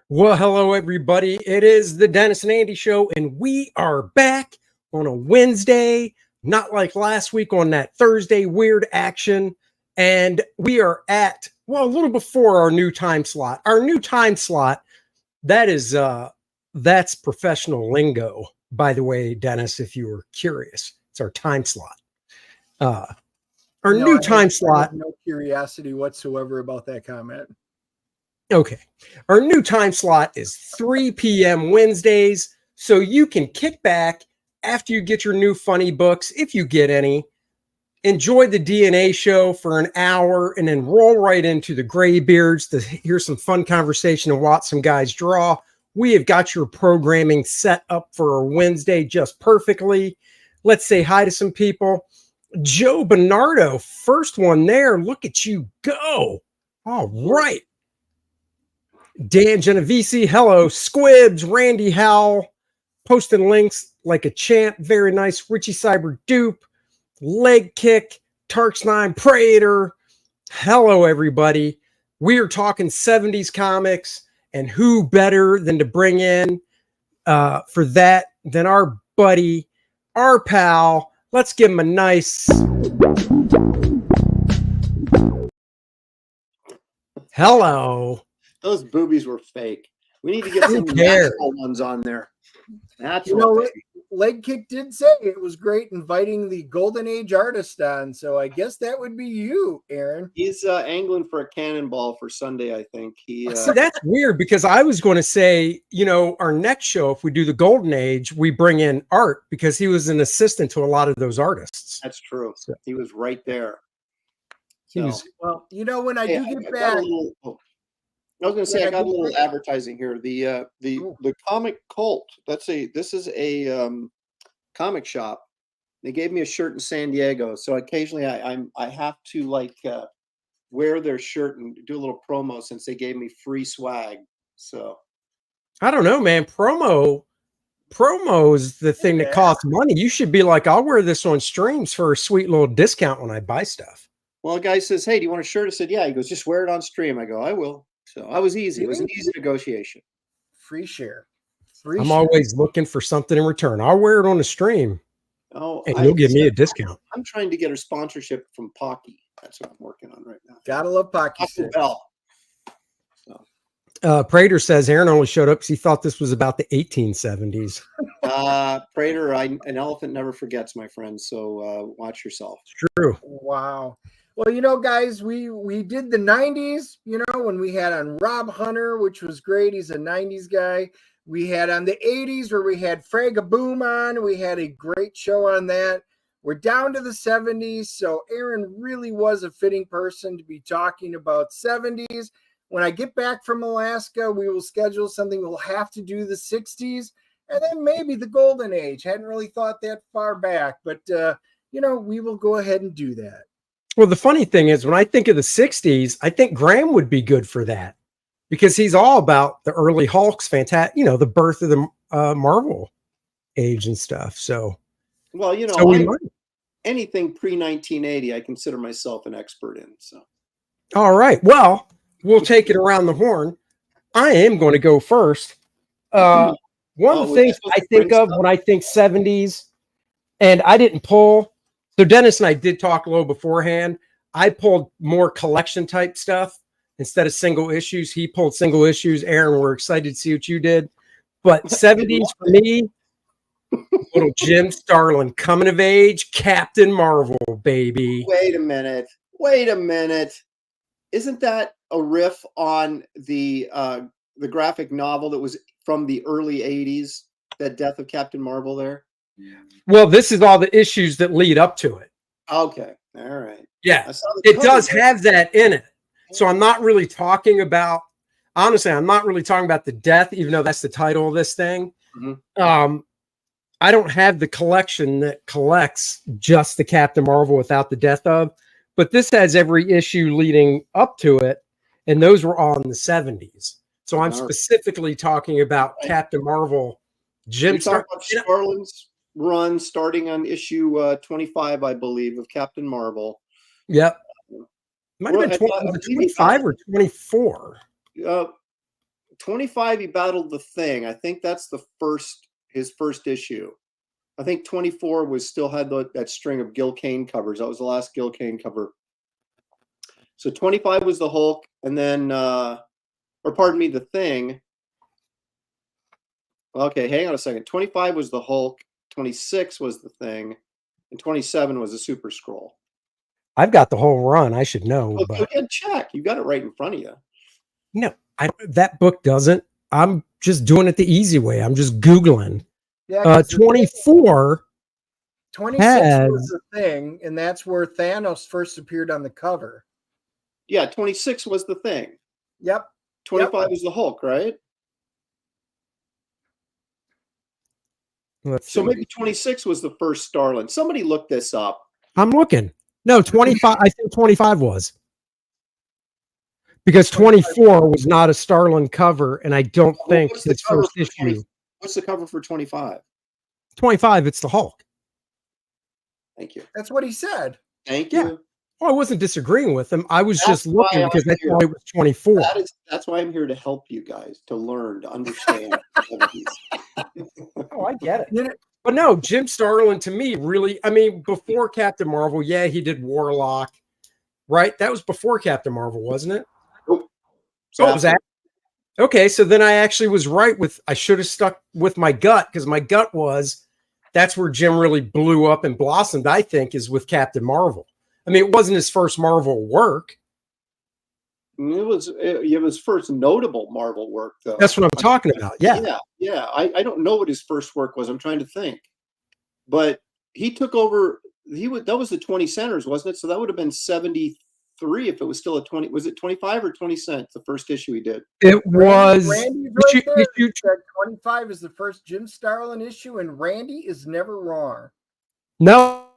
Well, hello, everybody. It is the Dennis and Andy Show, and we are back on a Wednesday, not like last week on that Thursday weird action. And we are at, well, a little before our new time slot. Our new time slot, that is, that's professional lingo, by the way, Dennis, if you were curious. It's our time slot. Our new time slot. I have no curiosity whatsoever about that comment. Okay. Our new time slot is 3 p.m. Wednesdays. So you can kick back after you get your new funny books, if you get any, enjoy the DNA show for an hour, and then roll right into the Graybeards to hear some fun conversation and watch some guys draw. We have got your programming set up for a Wednesday just perfectly. Let's say hi to some people. Joe Bernardo, first one there. Look at you go. All right. Dan Genovese, hello. Squibs, Randy Howell, posting links like a champ. Very nice. Richie Cyber Dupe, Leg Kick, Tarks9, Prater. Hello, everybody. We are talking 70s comics, and who better than to bring in for that than our buddy, our pal. Let's give him a nice hello. Those boobies were fake. We need to get some natural ones on there. Natural. Leg Kick did say it was great inviting the Golden Age artist on, so I guess that would be you, Aaron. He's angling for a cannonball for Sunday, I think. See, that's weird because I was going to say, our next show, if we do the Golden Age, we bring in Art because he was an assistant to a lot of those artists. That's true. So, he was right there. Well, when I do get back. I was going to say I got a little advertising here. The Comic Cult. This is a comic shop. They gave me a shirt in San Diego, so occasionally I have to wear their shirt and do a little promo since they gave me free swag. So I don't know, man. Promo is the thing that costs money. You should be like, I'll wear this on streams for a sweet little discount when I buy stuff. Well, a guy says, "Hey, do you want a shirt?" I said, "Yeah." He goes, "Just wear it on stream." I go, "I will." So I was easy. It was an easy negotiation. Free share. I'm always looking for something in return. I'll wear it on the stream. Oh, and you'll give me a discount. I'm trying to get a sponsorship from Pocky. That's what I'm working on right now. Gotta love Pocky. Prater says Aaron only showed up because he thought this was about the 1870s. Prater, an elephant never forgets, my friend. So watch yourself. It's true. Wow. Well, guys, we did the 90s, when we had on Rob Hunter, which was great. He's a 90s guy. We had on the 80s where we had Fragaboom on. We had a great show on that. We're down to the 70s. So Aaron really was a fitting person to be talking about 70s. When I get back from Alaska, we will schedule something. We'll have to do the 60s and then maybe the Golden Age. Hadn't really thought that far back, but, we will go ahead and do that. Well, the funny thing is when I think of the 60s, I think Graham would be good for that because he's all about the early Hulk's fantastic, the birth of the Marvel age and stuff. So, well, anything pre-1980, I consider myself an expert in. So, all right. Well, we'll take it around the horn. I am going to go first. One of the things I think of when I think 70s, and I didn't pull. So Dennis and I did talk a little beforehand. I pulled more collection type stuff instead of single issues. He pulled single issues. Aaron, we're excited to see what you did. But 70s for me, little Jim Starlin coming of age, Captain Marvel, baby. Wait a minute. Isn't that a riff on the graphic novel that was from the early 80s, that Death of Captain Marvel there? Well, this is all the issues that lead up to it. Okay. All right. Yeah. It does have that in it. So I'm not really talking about, honestly, I'm not really talking about the death, even though that's the title of this thing. Mm-hmm. I don't have the collection that collects just the Captain Marvel without the death of, but this has every issue leading up to it. And those were all in the 70s. So I'm specifically talking about Captain Marvel. Jim Starlin's run starting on issue 25, I believe, of Captain Marvel. Yep. Might have been 25 or 24. 25 he battled the Thing. I think that's his first issue. I think 24 still had that string of Gil Kane covers. That was the last Gil Kane cover. So 25 was the Hulk, and then or pardon me, the Thing. Okay, hang on a second. 25 was the Hulk, 26 was the Thing, and 27 was the Super Skrull. I've got the whole run. I should know. Go ahead, check. You got it right in front of you. No, that book doesn't. I'm just doing it the easy way. I'm just Googling. Yeah, 24. 26 was the Thing, and that's where Thanos first appeared on the cover. Yeah, 26 was the Thing. Yep. 25 was the Hulk, right? So maybe 26 was the first Starlin. Somebody look this up. I'm looking. No, 25. I think 25 was. Because 24 was not a Starlin cover, and I don't think his first issue. What's the cover for 25? 25, it's the Hulk. Thank you. That's what he said. Thank you. Yeah. Well, I wasn't disagreeing with him. I was just looking because I thought it was 24. That's why I'm here to help you guys, to learn, to understand. Oh, I get it. But no, Jim Starlin to me really, I mean, before Captain Marvel, yeah, he did Warlock, right? That was before Captain Marvel, wasn't it? Nope. So it was that. Okay, so then I actually was right I should have stuck with my gut, because my gut was that's where Jim really blew up and blossomed, I think, is with Captain Marvel. I mean, it wasn't his first Marvel work. It was his first notable Marvel work, though. That's what I'm talking about. Yeah. I don't know what his first work was. I'm trying to think. But he took over. That was the 20 centers, wasn't it? So that would have been 73 if it was still a 20. Was it 25 or 20 cents? The first issue he did. It was. Randy's right there. Issue 25 is the first Jim Starlin issue, and Randy is never wrong. No,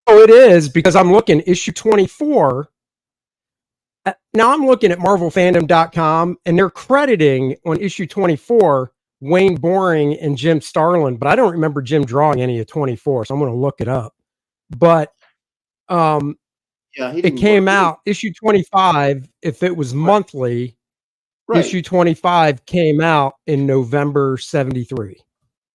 it is, because I'm looking issue 24. Now I'm looking at MarvelFandom.com, and they're crediting on issue 24 Wayne Boring and Jim Starlin, but I don't remember Jim drawing any of 24, so I'm going to look it up. But it came out issue 25. If it was monthly, issue 25 came out in November 73.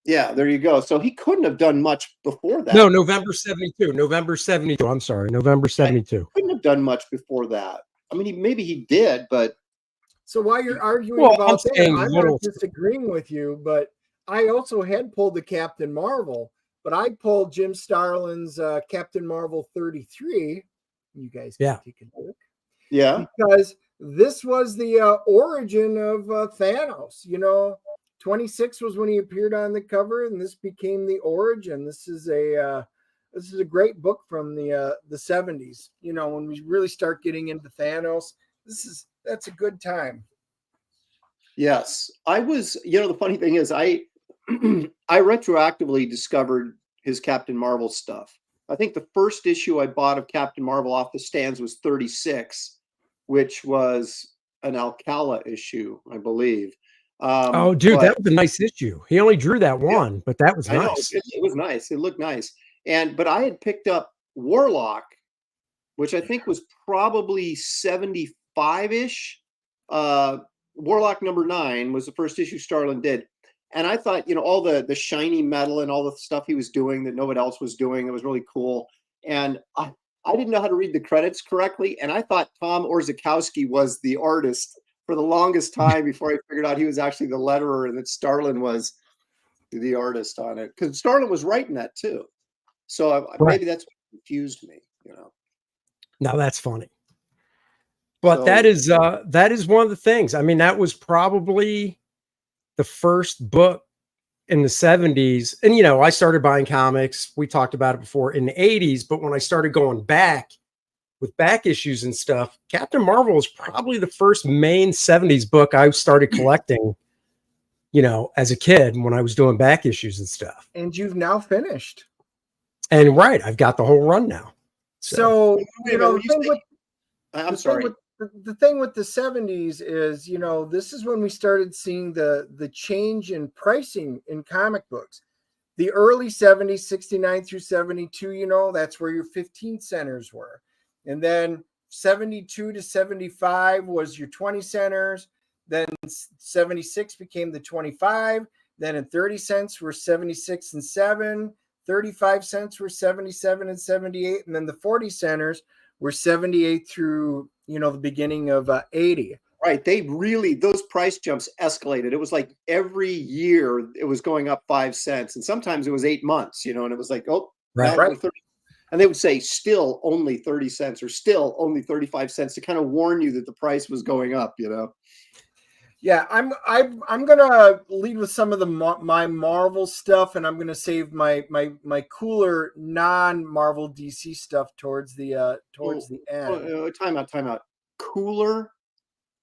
Yeah, there you go. So he couldn't have done much before that. No, November 72. November 72. I'm sorry, November 72. Couldn't have done much before that. I mean, maybe he did, but. So while you're arguing about that, I'm not disagreeing with you, but I also had pulled the Captain Marvel, but I pulled Jim Starlin's Captain Marvel 33. You guys can take a look. Yeah. Because this was the origin of Thanos. 26 was when he appeared on the cover, and this became the origin. This is a great book from the 70s. When we really start getting into Thanos, that's a good time. Yes, I was. The funny thing is, I retroactively discovered his Captain Marvel stuff. I think the first issue I bought of Captain Marvel off the stands was 36, which was an Alcala issue, I believe. That was a nice issue. He only drew that one, but that was nice. It was nice. It looked nice. But I had picked up Warlock, which I think was probably 75-ish. Warlock number 9 was the first issue Starlin did. And I thought, all the shiny metal and all the stuff he was doing that nobody else was doing, it was really cool. And I didn't know how to read the credits correctly. And I thought Tom Orzechowski was the artist for the longest time before I figured out he was actually the letterer and that Starlin was the artist on it. Because Starlin was writing that too. So maybe that's what confused me, Now that's funny. But that is one of the things. I mean, that was probably the first book in the 70s. And, I started buying comics. We talked about it before in the 80s. But when I started going back with back issues and stuff, Captain Marvel is probably the first main 70s book I started collecting, as a kid when I was doing back issues and stuff. And you've now finished. And I've got the whole run now. So I'm sorry. The thing with the 70s is, this is when we started seeing the change in pricing in comic books. The early 70s, 69 through 72, that's where your 15 centers were. And then 72 to 75 was your 20 centers. Then 76 became the 25. Then in 30 cents were 76 and 7. 35 cents were 77 and 78. And then the 40 centers were 78 through, the beginning of 80. Right. Those price jumps escalated. It was like every year it was going up 5 cents. And sometimes it was 8 months, and it was like, oh, right. Right. And they would say still only 30 cents or still only 35 cents to kind of warn you that the price was going up, Yeah, I'm gonna lead with some of my Marvel stuff, and I'm gonna save my cooler non-Marvel DC stuff towards the end. Time out. Cooler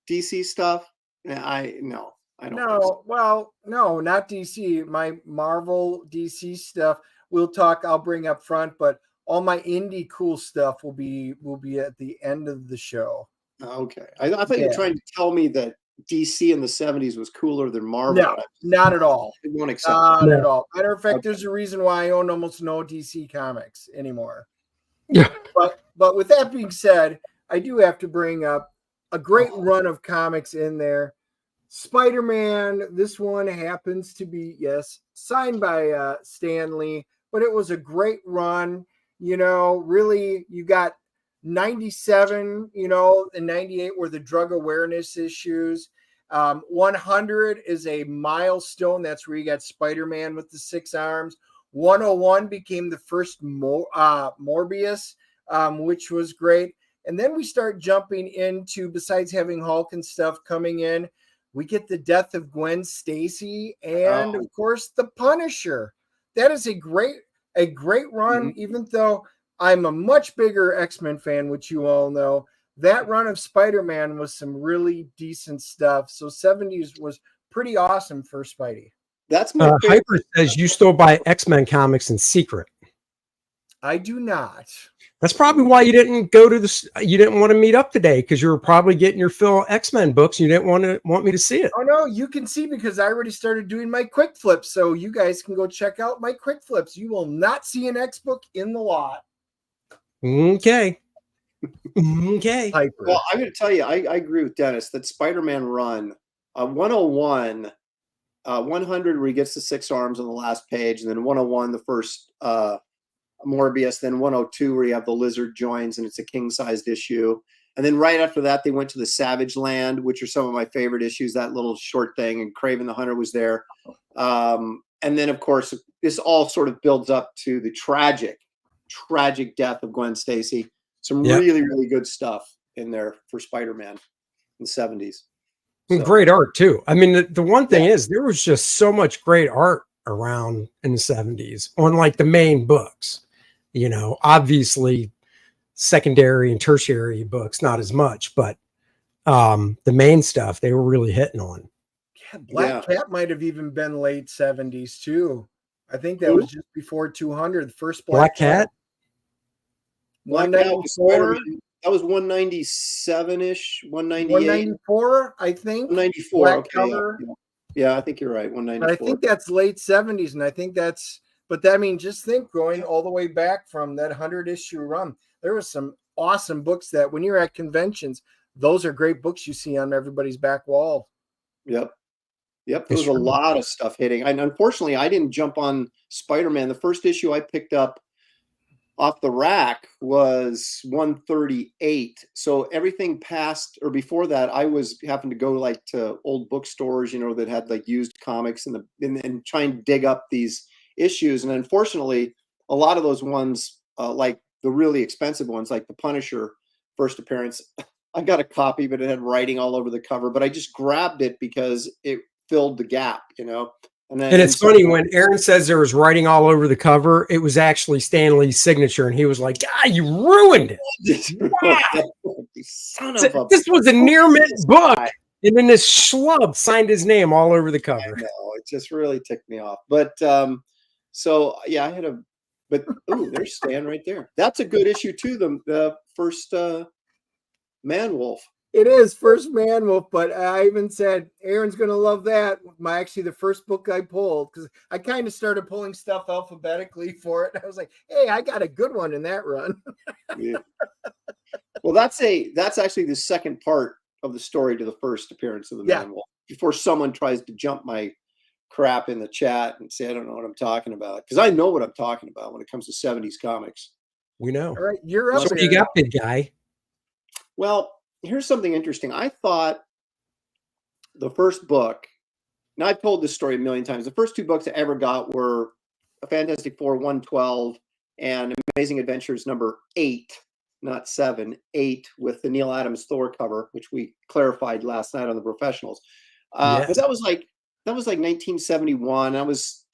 DC stuff? I don't think so. Well, no, not DC. My Marvel DC stuff I'll bring up front, but all my indie cool stuff will be at the end of the show. Okay. I thought you were trying to tell me that DC in the 70s was cooler than Marvel. No, not at all. I won't accept not at all. Matter of fact, there's a reason why I own almost no DC comics anymore. Yeah. But with that being said, I do have to bring up a great run of comics in there. Spider-Man, this one happens to be, signed by Stan Lee, but it was a great run. Really, you got 97, and 98 were the drug awareness issues. 100 is a milestone. That's where you got Spider-Man with the 6 arms. 101 became the first Morbius, which was great. And then we start jumping into, besides having Hulk and stuff coming in, we get the death of Gwen Stacy and, of course, the Punisher. That is a great run, even though I'm a much bigger X-Men fan, which you all know. That run of Spider-Man was some really decent stuff. So 70s was pretty awesome for Spidey. That's my Hyper says you still buy X-Men comics in secret. I do not. That's probably why you didn't go to you didn't want to meet up today, because you were probably getting your fill of X-Men books. You didn't want me to see it. Oh no, you can see because I already started doing my quick flips. So you guys can go check out my quick flips. You will not see an X book in the lot. Okay. Hyper. Well, I'm going to tell you, I agree with Dennis that Spider-Man run 101, 100 where he gets the 6 arms on the last page, and then 101 the first Morbius, then 102 where you have the lizard joins and it's a king-sized issue, and then right after that they went to the Savage Land, which are some of my favorite issues. That little short thing, and Kraven the Hunter was there, and then of course this all sort of builds up to the tragic death of Gwen Stacy. Some really, really good stuff in there for Spider-Man in the 70s. So. Great art too. I mean, the one thing is there was just so much great art around in the 70s on like the main books, obviously secondary and tertiary books, not as much, but the main stuff they were really hitting on. Yeah, Black Cat might have even been late 70s too. I think that was just before 200, the first Black Cat. 194. That was 197-ish, 198. 194, I think. 194. Black cover. Yeah, I think you're right. 194. But I think that's late 70s, and I think just think going all the way back from that 100-issue run, there was some awesome books that when you're at conventions, those are great books you see on everybody's back wall. Yep. There was a lot of stuff hitting. And unfortunately, I didn't jump on Spider-Man. The first issue I picked up off the rack was 138. So everything past or before that, I was having to go like to old bookstores, that had like used comics and try and dig up these issues. And unfortunately, a lot of those ones, like the really expensive ones, like the Punisher first appearance, I got a copy, but it had writing all over the cover. But I just grabbed it because it filled the gap, And it's funny when Aaron says there was writing all over the cover, it was actually Stan Lee's signature, and he was like, you ruined it. Wow. This was a near mint book, and then this schlub signed his name all over the cover. I know, it just really ticked me off. But I had there's Stan right there. That's a good issue too, the first Man Wolf. It is first Man Wolf, but I even said Aaron's going to love that. The first book I pulled, because I kind of started pulling stuff alphabetically for it. I was like, hey, I got a good one in that run. Yeah. Well, that's actually the second part of the story to the first appearance of the manual before someone tries to jump my crap in the chat and say I don't know what I'm talking about, because I know what I'm talking about when it comes to 70s comics. We know. All right, you're up. So you got, big guy. Well, here's something interesting. I thought the first book, now I've told this story a million times. The first two books I ever got were a Fantastic Four 112 and Amazing Adventures number 8, not 7, 8, with the Neil Adams Thor cover, which we clarified last night on the Professionals. But that was like 1971. I was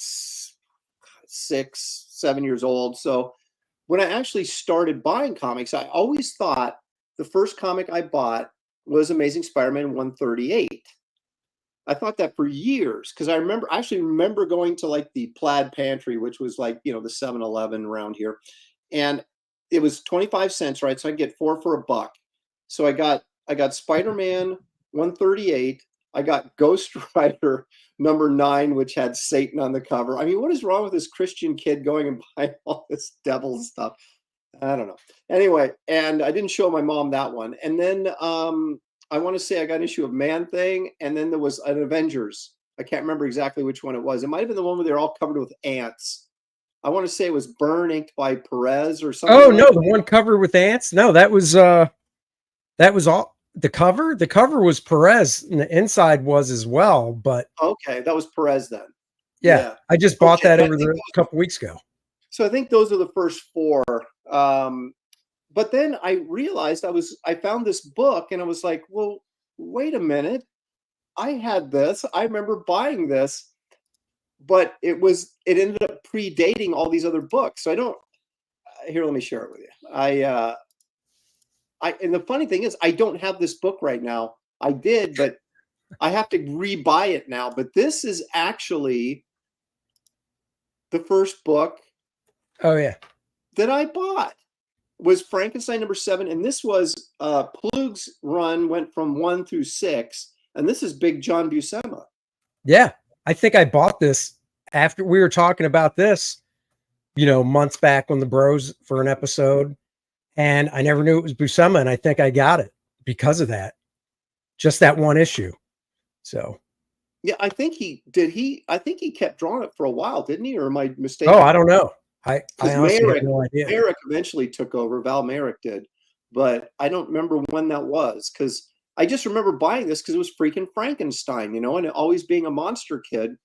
6, 7 years old. So when I actually started buying comics, I always thought the first comic I bought was Amazing Spider-Man 138. I thought that for years, because I actually remember going to like the Plaid Pantry, which was like, the 7-Eleven around here. And it was 25 cents, right? So I'd get 4 for $1. So I got Spider-Man 138. I got Ghost Rider number 9, which had Satan on the cover. I mean, what is wrong with this Christian kid going and buying all this devil stuff? I don't know. Anyway, and I didn't show my mom that one. And then I want to say I got an issue of Man-Thing, and then there was an Avengers. I can't remember exactly which one it was. It might have been the one where they're all covered with ants. I want to say it was Byrne inked by Perez or something. Oh, no, the one covered with ants? No, that was all. The cover was Perez, and the inside was as well. But okay, that was Perez then. Yeah. I just bought that over a couple weeks ago. So I think those are the first 4. But then I realized I found this book and I was like, well, wait a minute. I had this. I remember buying this, but it ended up predating all these other books. So I don't. Here, let me share it with you. And the funny thing is, I don't have this book right now. I did, but I have to rebuy it now. But this is actually the first book. Oh yeah, that I bought was Frankenstein number 7, and this was Plug's run went from 1 through 6, and this is Big John Buscema. Yeah, I think I bought this after we were talking about this, months back on the Bros for an episode. And I never knew it was Buscema, and I think I got it because of that. Just that one issue. So, yeah, I think he kept drawing it for a while, didn't he? Or am I mistaken? Oh, I don't know. I honestly have no idea. Merrick eventually took over. Val Merrick did, but I don't remember when that was, because I just remember buying this because it was freaking Frankenstein, and always being a monster kid.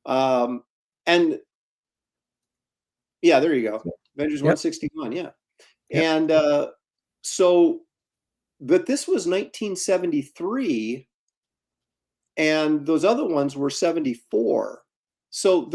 And yeah, there you go. Avengers 161. Yeah. And but this was 1973, and those other ones were 74. So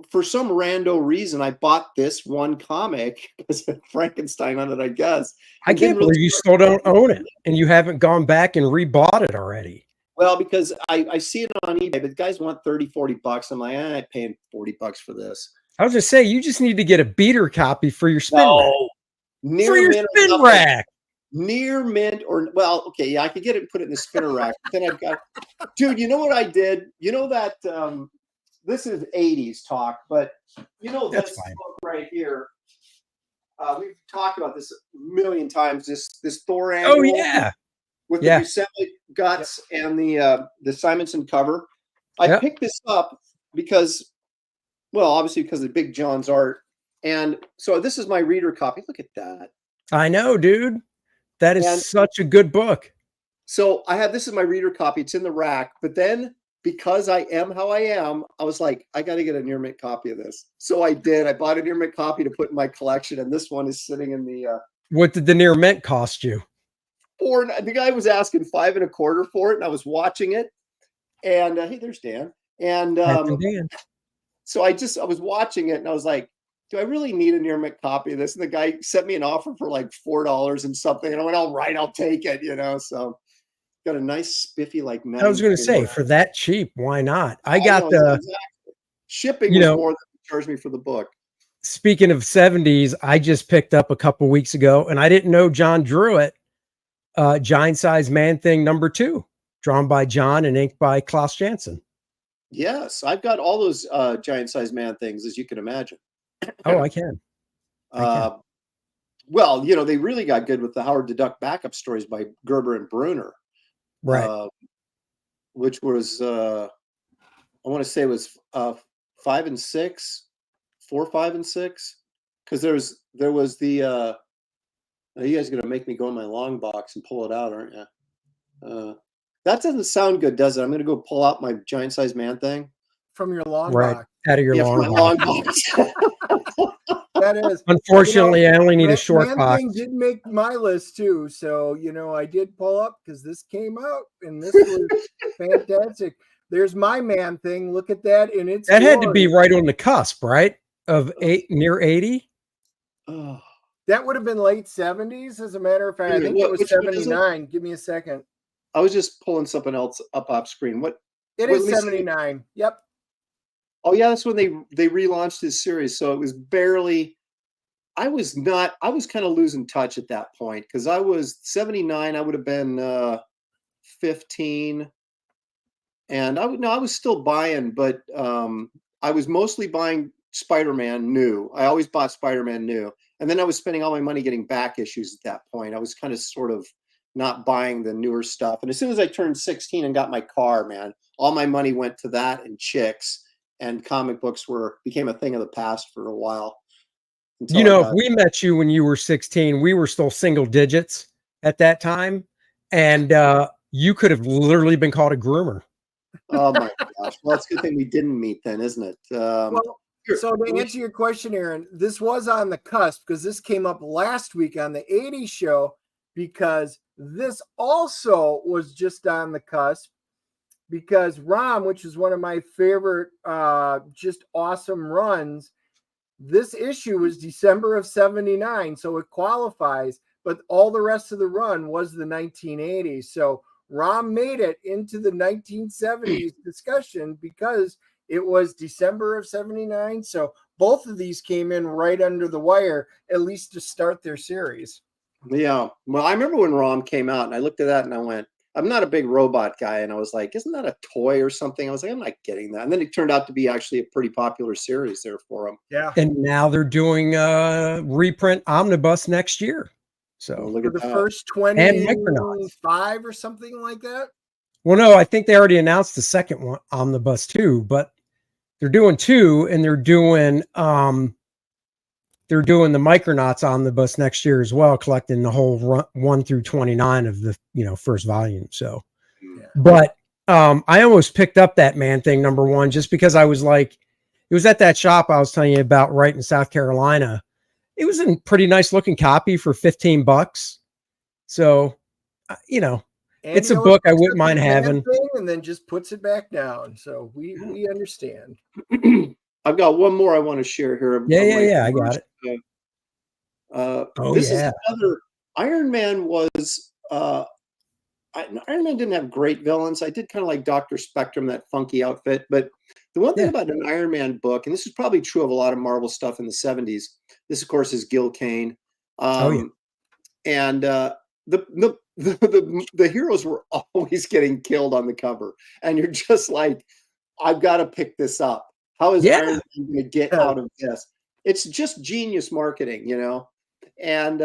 for some rando reason, I bought this one comic because of Frankenstein on it, I guess. I can't believe you still don't own it and you haven't gone back and rebought it already. Well, because I see it on eBay, but guys want $30-$40. I'm like, I'm paying $40 for this. I was just saying, you just need to get a beater copy for your spin rack. Near for your spin rack. Near mint okay, yeah, I could get it and put it in the spinner rack. But then I've got, dude, you know what I did? You know that this is 80s talk, but this book right here. We've talked about this a million times. This Thor annual. Oh yeah. With the Buscema guts and the Simonson cover. I picked this up because, obviously because of Big John's art. And so this is my reader copy. Look at that. I know, dude. That is such a good book. So this is my reader copy. It's in the rack. But then because I am how I am, I was like, I got to get a near mint copy of this. So I did. I bought a near mint copy to put in my collection. And this one is sitting in the. What did the near mint cost you? The guy was asking $5 1/4 for it. And I was watching it. And hey, there's Dan. And Dan. So I was watching it and I was like, do I really need a near mint copy of this? And the guy sent me an offer for like $4 and something. And I went, all right, I'll take it, So got a nice spiffy like. I was going to say, for that cheap, why not? I got shipping was more than charged me for the book. Speaking of 70s, I just picked up a couple weeks ago, and I didn't know John drew it. Giant Size Man-Thing number 2, drawn by John and inked by Klaus Janson. Yes, I've got all those Giant Size Man-Things, as you can imagine. Oh, I can. Well, they really got good with the Howard the Duck backup stories by Gerber and Bruner. Right. Which was I want to say it was 5 and 6, 4, 5, and 6, because there was the you guys are gonna make me go in my long box and pull it out, aren't you? That doesn't sound good, does it? I'm gonna go pull out my giant size man thing from your long Right. box. Out of your from my long box. box. That is. Unfortunately, I only need a short Man box. thing did make my list too. So, I did pull up because this came out and this was fantastic. There's my man thing. Look at that. And it's That had to be right on the cusp, right? Of near 80. Oh. That would have been late 70s. As a matter of fact, I think it was 79. Give me a second. I was just pulling something else up off screen. It is 79. Yep. Oh yeah, that's when they relaunched this series. So it was barely. I was kind of losing touch at that point because I was 79. I would have been 15, and I was still buying, but I was mostly buying Spider-Man new. I always bought Spider-Man new, and then I was spending all my money getting back issues at that point. I was kind of sort of not buying the newer stuff. And as soon as I turned 16 and got my car, man, all my money went to that and chicks. And comic books became a thing of the past for a while. If we met you when you were 16, we were still single digits at that time. And you could have literally been called a groomer. Oh my gosh. Well, it's a good thing we didn't meet then, isn't it? So to answer your question, Aaron, this was on the cusp because this came up last week on the 80s show because this also was just on the cusp. Because Rom, which is one of my favorite, just awesome runs, this issue was December of 79, so it qualifies, but all the rest of the run was the 1980s. So Rom made it into the 1970s discussion because it was December of 79. So both of these came in right under the wire, at least to start their series. Yeah. Well, I remember when Rom came out and I looked at that and I went, I'm not a big robot guy. And I was like, isn't that a toy or something? I was like, I'm not getting that. And then it turned out to be actually a pretty popular series there for them. Yeah. And now they're doing reprint omnibus next year. So look at the first 25 or something like that. Well, no, I think they already announced the second one, omnibus 2, but they're doing 2 and they're doing the Micronauts omnibus next year as well, collecting the whole 1 through 29 of the first volume. So, but I almost picked up that man thing number 1 just because I was like, it was at that shop I was telling you about right in South Carolina. It was a pretty nice looking copy for $15. So, it's a book I wouldn't mind having. And then just puts it back down. So we understand. I've got one more I want to share here. Yeah, I got it. This is another. Iron Man was. Iron Man didn't have great villains. I did kind of like Dr. Spectrum, that funky outfit. But the one thing about an Iron Man book, and this is probably true of a lot of Marvel stuff in the 70s. This, of course, is Gil Kane. And the heroes were always getting killed on the cover, and you're just like, I've got to pick this up. How is Iron Man going to get out of this? It's just genius marketing, And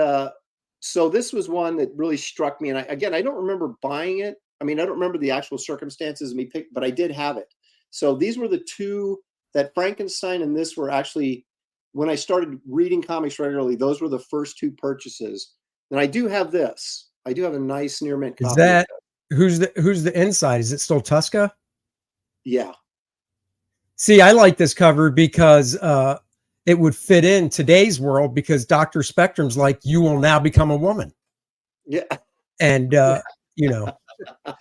so this was one that really struck me. And I don't remember buying it. I mean, I don't remember the actual circumstances of me pick, but I did have it. So these were the two that Frankenstein and this were actually, when I started reading comics regularly, those were the first 2 purchases. And I do have this. I do have a nice near mint copy. Is that who's the inside? Is it still Tuska? Yeah. See, I like this cover because it would fit in today's world because Dr. Spectrum's like, you will now become a woman. Yeah. And,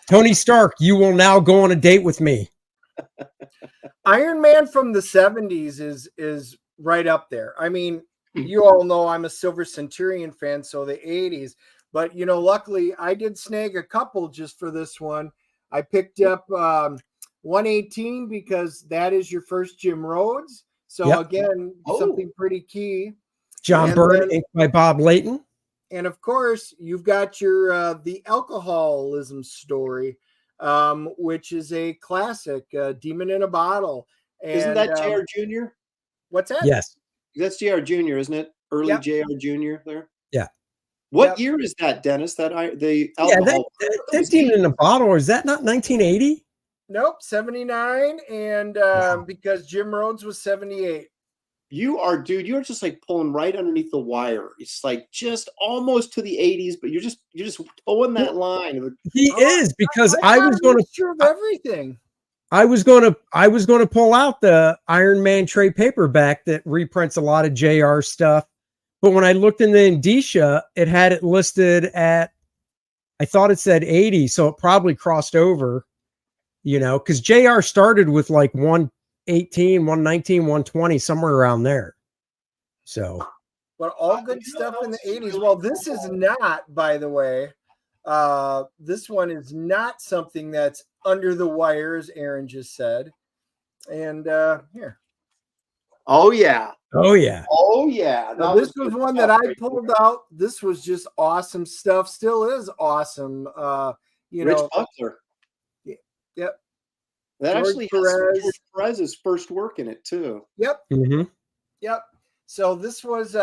Tony Stark, you will now go on a date with me. Iron Man from the 70s is right up there. I mean, you all know I'm a Silver Centurion fan, so the 80s. But, luckily I did snag a couple just for this one. I picked up 118 because that is your first Jim Rhodes. So again, something pretty key. John Byrne, inked by Bob Layton. And of course, you've got your the alcoholism story, which is a classic, Demon in a Bottle. And, isn't that JR Jr.? What's that? Yes. That's JR Jr., isn't it? Early JR Jr. there? Yeah. What year is that, Dennis? The alcohol? That's even in a bottle. Or is that not 1980? Nope, 79, and because Jim Rhodes was 78. You're just like pulling right underneath the wire. It's like just almost to the 80s, but you're just towing that line. He is, because I was going to sure of everything. I was going to pull out the Iron Man trade paperback that reprints a lot of JR stuff. But when I looked in the indicia, it had it listed at, I thought it said 80. So it probably crossed over, because JR started with like 118, 119, 120, somewhere around there. So, but all good stuff in the 80s. Well, this is not, by the way, this one is not something that's under the wire, as Aaron just said. And here. Oh yeah. Now, this was one that I pulled out. This was just awesome stuff. Still is awesome. Rich Buckler. Yep. That George actually Perez. has Perez's first work in it too. Yep. Mm-hmm. Yep. So this was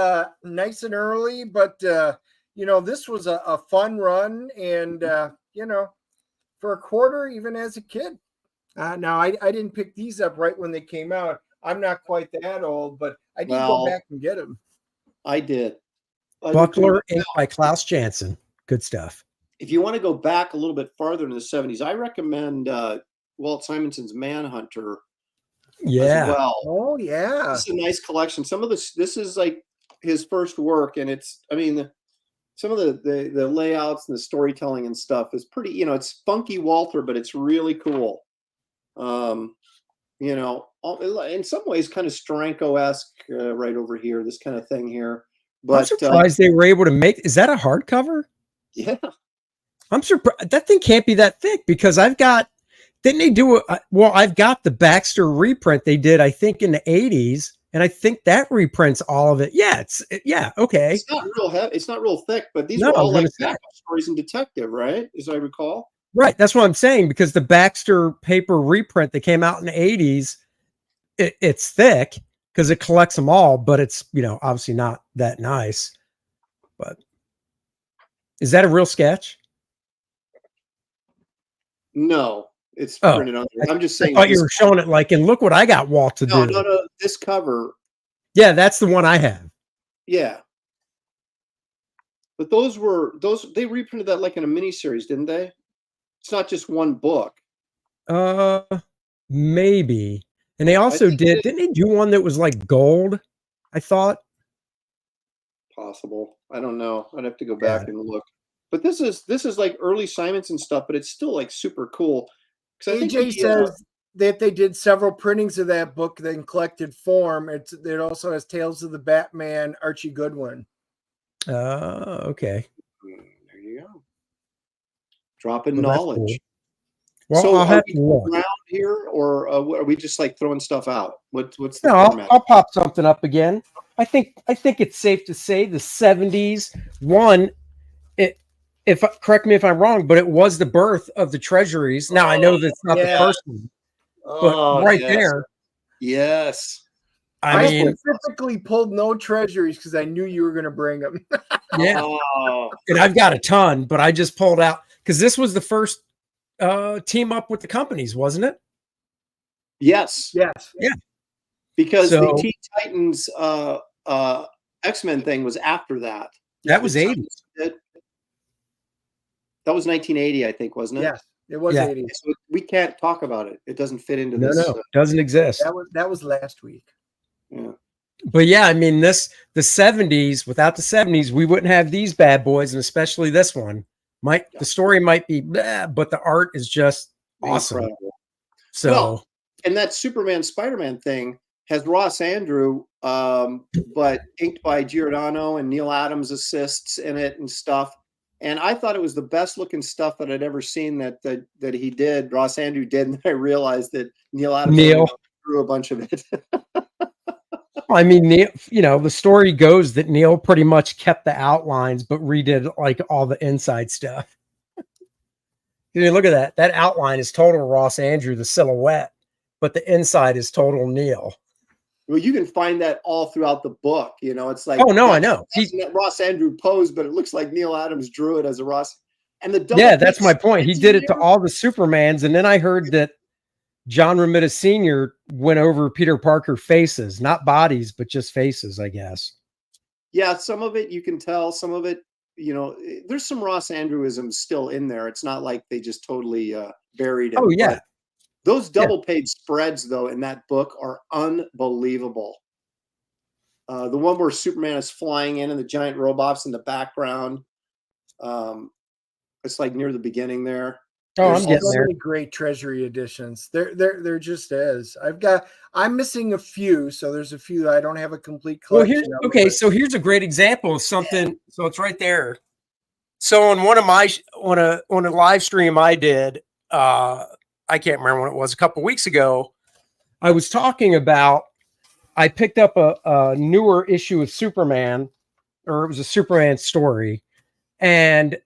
nice and early, but this was a fun run, and for a quarter, even as a kid. Now I didn't pick these up right when they came out. I'm not quite that old, but I did go back and get them. I did. Buckler, inked by Klaus Janson. Good stuff. If you want to go back a little bit farther in the 70s, I recommend Walt Simonson's Manhunter. Yeah. As well. Oh yeah. It's a nice collection. Some of this is like his first work, and some of the layouts and the storytelling and stuff is pretty. It's funky Walter, but it's really cool. In some ways, kind of Steranko-esque right over here. This kind of thing here. But I'm surprised they were able to make. Is that a hardcover? Yeah. I'm surprised. That thing can't be that thick, because I've got. Didn't they do I've got the Baxter reprint they did, I think, in the 80s, and I think that reprints all of it. Yeah, okay. It's not real heavy. It's not real thick, but these are all like backup stories in Detective, right? As I recall. Right, that's what I'm saying, because the Baxter paper reprint that came out in the 80s, it's thick because it collects them all, but it's obviously not that nice. But is that a real sketch? No. It's printed on there. I'm just saying. I thought you were showing it like, and look what I got Walt to do. No. This cover. Yeah, that's the one I have. Yeah. But they reprinted that like in a miniseries, didn't they? It's not just one book. Maybe. And they also didn't they do one that was like gold? I thought. Possible. I don't know. I'd have to go back and look. But this is like early Simonson stuff, but it's still like super cool. AJ says that they did several printings of that book in collected form. It also has Tales of the Batman, Archie Goodwin. Okay. There you go. Dropping knowledge. Cool. Well, so I'll have to look around here, or are we just like throwing stuff out? What's the format? I'll pop something up again. I think it's safe to say the 70s one. Correct me if I'm wrong, but it was the birth of the treasuries. Now I know that's not the first one, but there. Yes. I specifically pulled no treasuries because I knew you were going to bring them. Yeah. And I've got a ton, but I just pulled out because this was the first team up with the companies, wasn't it? Yes. Yes. Yeah. Because the Teen Titans X-Men thing was after that. That was 80. That was 1980, I think, wasn't it? Yes, it was 80. So we can't talk about it. It doesn't fit into this. No, doesn't exist. That was last week. Yeah. But yeah, I mean, the 70s, without the 70s, we wouldn't have these bad boys, and especially this one. The story might be blah, but the art is just awesome. Incredible. So, and that Superman Spider-Man thing has Ross Andrew, but inked by Giordano, and Neil Adams assists in it and stuff. And I thought it was the best looking stuff that I'd ever seen that he did. Ross Andrew did, and I realized that Neil Adams drew a bunch of it. I mean, the story goes that Neil pretty much kept the outlines, but redid like all the inside stuff. Look at that. That outline is total Ross Andrew, the silhouette, but the inside is total Neil. Well, you can find that all throughout the book. You know, it's like, oh no, I know. That's Ross Andrew pose, but it looks like Neil Adams drew it as a Ross. And the Yeah, that's my point. He did it to all the Supermans, and then I heard that John Romita Sr. went over Peter Parker faces, not bodies, but just faces, I guess. Yeah, some of it you can tell. Some of it, you know, there's some Ross Andrewisms still in there. It's not like they just totally buried it. Oh yeah. But those double page spreads, though, in that book are unbelievable. The one where Superman is flying in and the giant robots in the background. It's like near the beginning there. Oh, There's I'm getting so there. many great treasury editions. There just is. I'm missing a few, so there's a few that I don't have a complete collection. Well, so here's a great example of something. So it's right there. So on one of my on a live stream I did, I can't remember when it was, a couple weeks ago, I was talking about, I picked up a newer issue of Superman, or it was a Superman story, and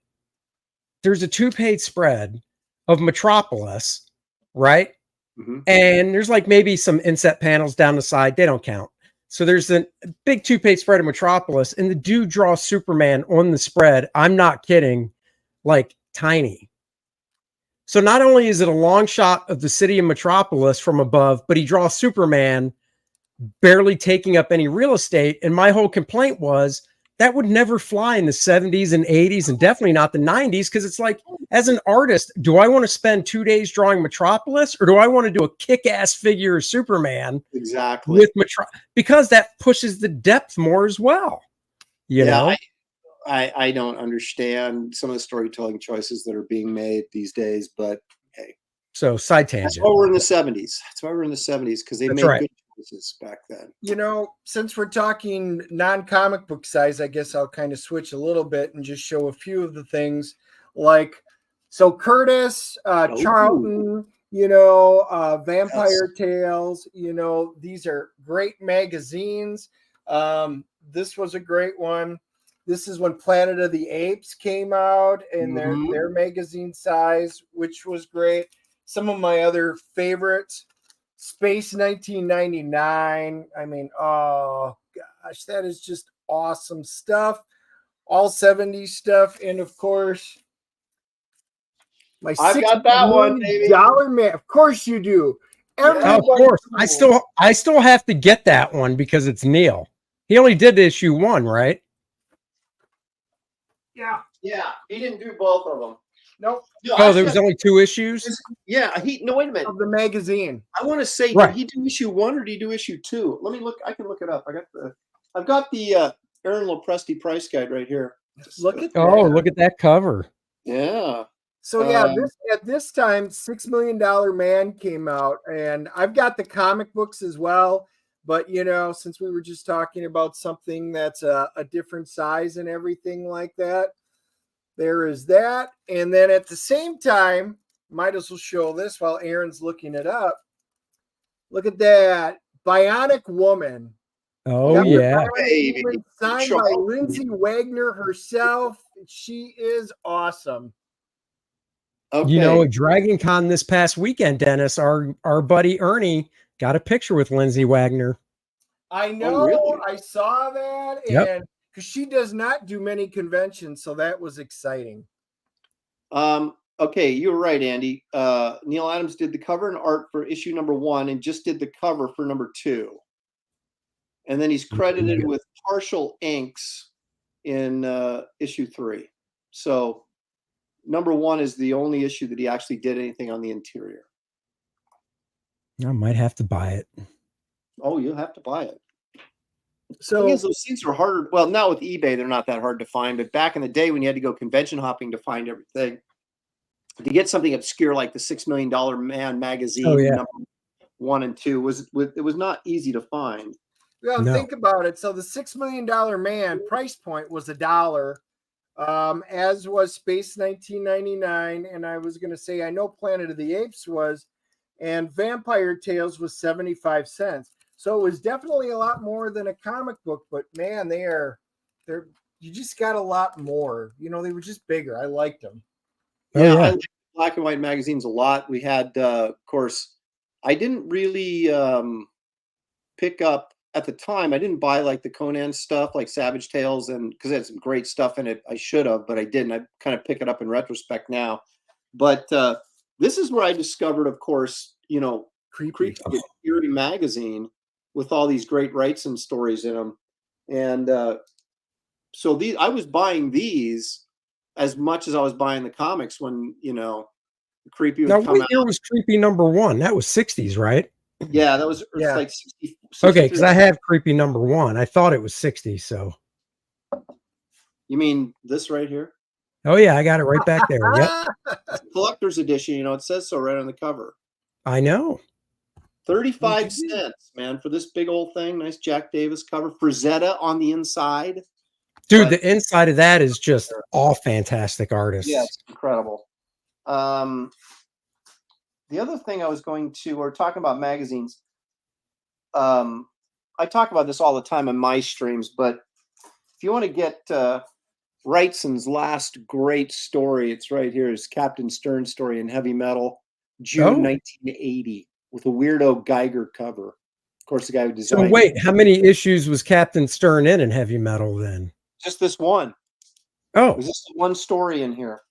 there's a 2-page spread of Metropolis, right? Mm-hmm. And there's like maybe some inset panels down the side. They don't count. So there's a big 2-page spread of Metropolis, and the dude draws Superman on the spread. I'm not kidding, like tiny. So not only is it a long shot of the city of Metropolis from above, but he draws Superman barely taking up any real estate. And my whole complaint was that would never fly in the 70s and 80s, and definitely not the 90s, because it's like, as an artist, do I want to spend 2 days drawing Metropolis, or do I want to do a kick-ass figure of Superman? Exactly. With because that pushes the depth more as well. You know? I don't understand some of the storytelling choices that are being made these days, but hey. So side tangent. That's why we're in the 70s. That's why we're in the 70s, because they made good choices back then. You know, since we're talking non-comic book size, I guess I'll kind of switch a little bit and just show a few of the things. Like, so Curtis, Charlton, you know, Vampire Tales, you know, these are great magazines. This was a great one. This is when Planet of the Apes came out, and their magazine size, which was great. Some of my other favorites, Space 1999. I mean, oh gosh, that is just awesome stuff. All 70s stuff, and of course, I've got that one, baby. Man. Of course you do. Of course. I still have to get that one because it's Neil. He only did issue 1, right? Yeah. Yeah. He didn't do both of them. Nope. No, there was only 2 issues? Yeah. No, wait a minute. Of the magazine. I want to say, did he do issue 1 or did he do issue 2? Let me look. I can look it up. I've got the Aaron Lopresti price guide right here. Look at that. Oh, look at that cover. Yeah. So yeah, at this time, $6 Million Man came out, and I've got the comic books as well. But you know, since we were just talking about something that's a different size and everything like that, there is that. And then at the same time, might as well show this while Aaron's looking it up. Look at that, Bionic Woman. Oh yeah, baby. Signed by Lindsay Wagner herself. She is awesome. Okay. You know, at Dragon Con this past weekend, Dennis, our buddy Ernie got a picture with Lindsay Wagner. I know. Really? I saw that. And because she does not do many conventions, so that was exciting. Okay, you were right, Andy. Neil Adams did the cover and art for issue number 1 and just did the cover for number 2. And then he's credited with partial inks in issue 3. So number 1 is the only issue that he actually did anything on the interior. I might have to buy it. Oh, you'll have to buy it. So those things are harder. Well, now with eBay, they're not that hard to find. But back in the day when you had to go convention hopping to find everything, to get something obscure like the $6 Million Man magazine, number 1 and 2, it was not easy to find. Well, think about it. So the $6 Million Man price point was $1. As was Space 1999, and I was going to say, I know Planet of the Apes was, and Vampire Tales was 75 cents. So it was definitely a lot more than a comic book, but man, they're you just got a lot more. You know, they were just bigger. I liked them. Yeah, I liked black and white magazines a lot. We had, of course, I didn't really pick up at the time, I didn't buy like the Conan stuff, like Savage Tales, and because it had some great stuff in it. I should have, but I didn't. I kind of pick it up in retrospect now. But this is where I discovered, of course, Creepy Eerie magazine with all these great Wrightson stories in them. And so I was buying these as much as I was buying the comics when, Creepy would come out. What year was Creepy #1? That was 60s, right? Yeah, that was like 60. Okay, because I have Creepy #1. I thought it was 60, so. You mean this right here? Oh, yeah, I got it right back there. Yep. Collector's edition, it says so right on the cover. I know. 35 cents, man, for this big old thing. Nice Jack Davis cover. Frazetta on the inside. Dude, the inside of that is just all fantastic artists. Yeah, it's incredible. The other thing we're talking about magazines. I talk about this all the time in my streams, but if you want to get Wrightson's last great story, it's right here. It's Captain Stern story in Heavy Metal, June 1980, with a weirdo Geiger cover. Of course, the guy who designed. So wait, how many issues was Captain Stern in Heavy Metal then? Just this one. Oh, there's just one story in here.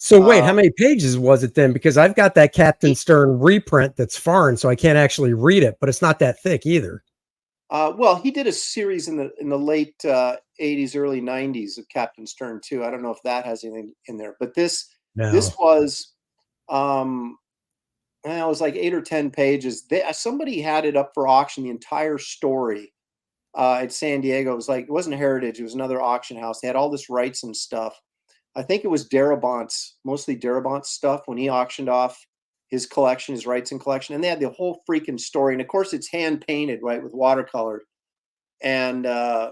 So wait, how many pages was it then? Because I've got that Captain Stern reprint that's foreign, so I can't actually read it, but it's not that thick either. Well, he did a series in the late 80s, early 90s of Captain Stern too. I don't know if that has anything in there, but this was it was like 8 or 10 pages. Somebody had it up for auction, the entire story at San Diego. It wasn't Heritage, it was another auction house. They had all this Wrightson stuff. I think it was mostly Darabont's stuff when he auctioned off his collection, his Wrightson collection. And they had the whole freaking story. And of course it's hand painted, right, with watercolor. And I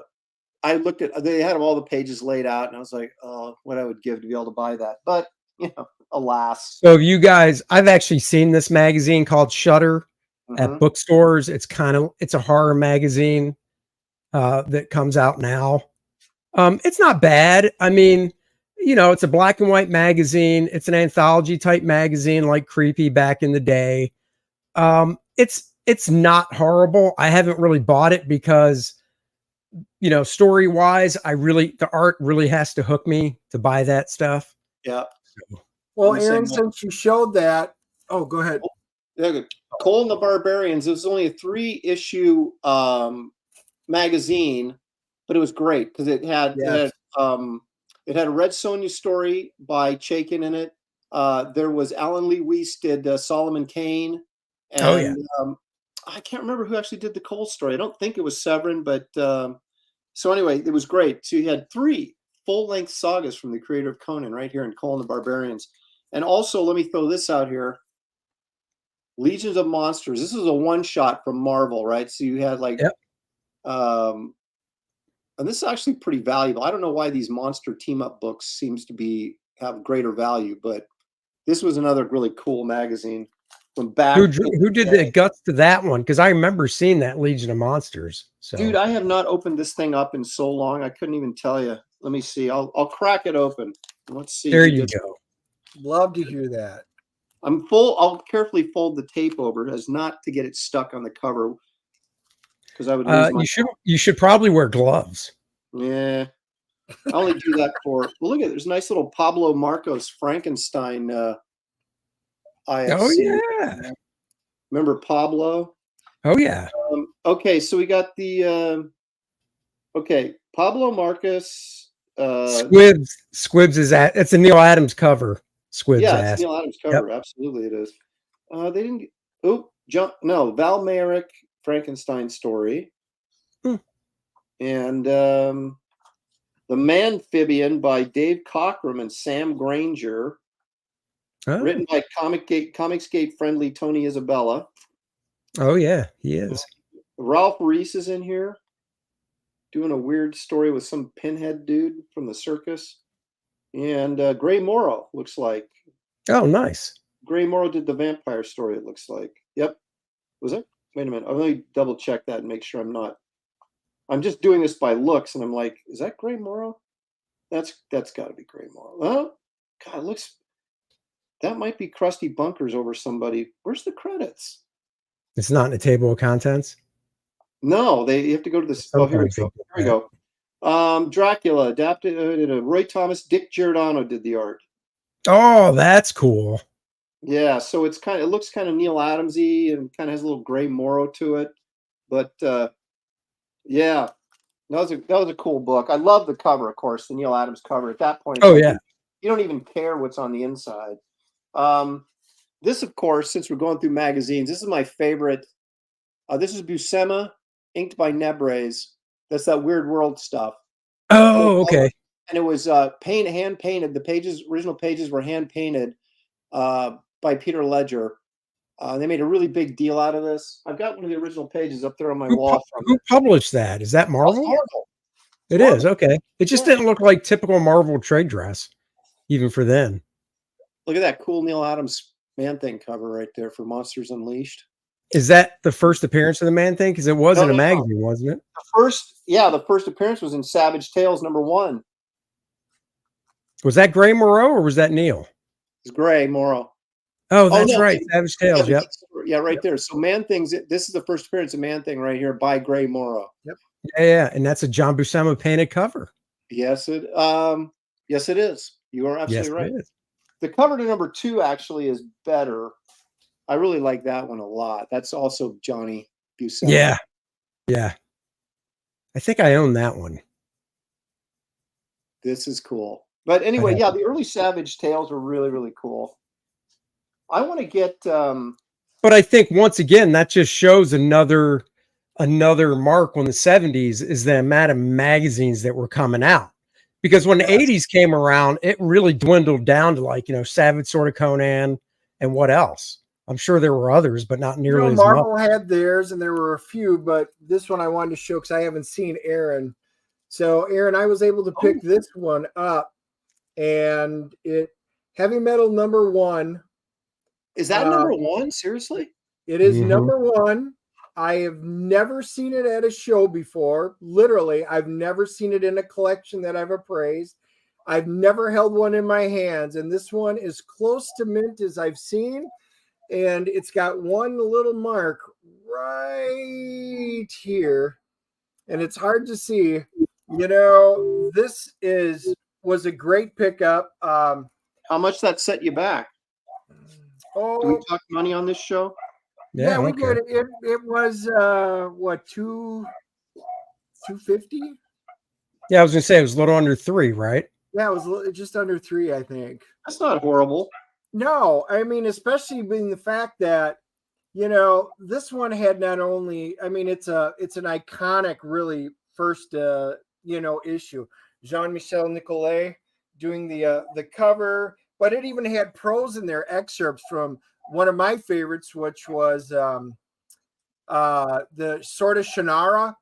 looked they had all the pages laid out and I was like, oh, what I would give to be able to buy that. But, alas. So you guys, I've actually seen this magazine called Shutter at bookstores. It's a horror magazine that comes out now. It's not bad. I mean, it's a black and white magazine. It's an anthology type magazine like Creepy back in the day. It's not horrible. I haven't really bought it because, story wise, the art really has to hook me to buy that stuff. Yeah. Well, Aaron, since you showed that, go ahead. Yeah, Cole and the Barbarians. It was only a 3-issue magazine, but it was great because it had a Red Sonja story by Chaikin in it. There was Alan Lee Weiss did Solomon Kane. And, I can't remember who actually did the Cole story. I don't think it was Severin, but so anyway, it was great. So you had 3 full-length sagas from the creator of Conan right here in Cole and the Barbarians. And also, let me throw this out here. Legions of Monsters. This is a one-shot from Marvel, right? So you had and this is actually pretty valuable. I don't know why these monster team-up books seems to have greater value, but this was another really cool magazine from back. Who did the guts to that one? Because I remember seeing that Legion of Monsters. So. Dude, I have not opened this thing up in so long. I couldn't even tell you. Let me see. I'll crack it open. Let's see. There you go. Love to hear that. I'll carefully fold the tape over as not to get it stuck on the cover. Because I would you should probably wear gloves. Yeah. I only do that for look at there's a nice little Pablo Marcos Frankenstein IFC. Oh yeah. Remember Pablo? Oh yeah. Okay, so we got the Pablo Marcos Squibs is it's a Neil Adams cover. Squibs it's Neil Adams cover, absolutely it is. They didn't Val Merrick Frankenstein story. And The Manphibian by Dave Cockrum and Sam Granger. Written by Comicsgate friendly Tony Isabella. Oh yeah, he is. Ralph Reese is in here doing a weird story with some pinhead dude from the circus. And Gray Morrow looks like. Oh, nice. Gray Morrow did the vampire story, it looks like. Yep. Was it? Wait a minute. Let me double check that and make sure I'm just doing this by looks, and I'm like, is that Gray Morrow? That's got to be Gray Morrow. Oh, God, that might be Krusty Bunkers over somebody. Where's the credits? It's not in the table of contents? No, you have to go to this. Oh, here we go. Here we go. Dracula adapted. Roy Thomas, Dick Giordano did the art. Oh, that's cool. Yeah, so it looks kind of Neil Adamsy and kind of has a little Gray Morrow to it, but yeah, that was a cool book. I love the cover, of course, the Neil Adams cover. At that point, oh yeah, you don't even care what's on the inside. This, of course, since we're going through magazines, this is my favorite. This is Buscema, inked by Nebres. That's that Weird World stuff. Oh, okay. And it was hand painted. The original pages were hand painted by Peter Ledger. They made a really big deal out of this. I've got one of the original pages up there on my wall. Who published that? Is that Marvel? Marvel. It is, okay. It just didn't look like typical Marvel trade dress, even for then. Look at that cool Neil Adams Man-Thing cover right there for Monsters Unleashed. Is that the first appearance of the Man-Thing? Because it was in a magazine, wasn't it? The first appearance was in Savage Tales #1. Was that Gray Morrow or was that Neil? It's Gray Morrow. Oh, that's right. Savage Tales. Yep. Yeah, right there. So Man-Thing's. This is the first appearance of Man-Thing right here by Gray Morrow. Yep. Yeah, and that's a John Buscema painted cover. Yes, it is. You are absolutely right. It is. The cover to #2 actually is better. I really like that one a lot. That's also Johnny Buscema. Yeah. I think I own that one. This is cool. But anyway, yeah, the early Savage Tales were really, really cool. I want to get but I think once again that just shows another mark on the 70s is the amount of magazines that were coming out. Because when the 80s came around, it really dwindled down to like, Savage Sword of Conan and what else? I'm sure there were others, but not nearly as much. Marvel had theirs, and there were a few, but this one I wanted to show because I haven't seen Aaron. So, Aaron, I was able to pick this one up, and Heavy Metal #1. Is that #1? Seriously? It is #1. I have never seen it at a show before. Literally, I've never seen it in a collection that I've appraised. I've never held one in my hands, and this one is close to mint as I've seen. And it's got one little mark right here, and it's hard to see. This was a great pickup. How much that set you back? Do we talk money on this show? Yeah, we did. It was what, $250? Yeah, I was gonna say it was a little under 3, right? Yeah, it was just under 3, I think. That's not horrible. No, I mean, especially being the fact that, this one had not only, I mean, it's an iconic, really first, issue. Jean-Michel Nicolet doing the cover, but it even had prose in there, excerpts from one of my favorites, which was the Sword of Shannara.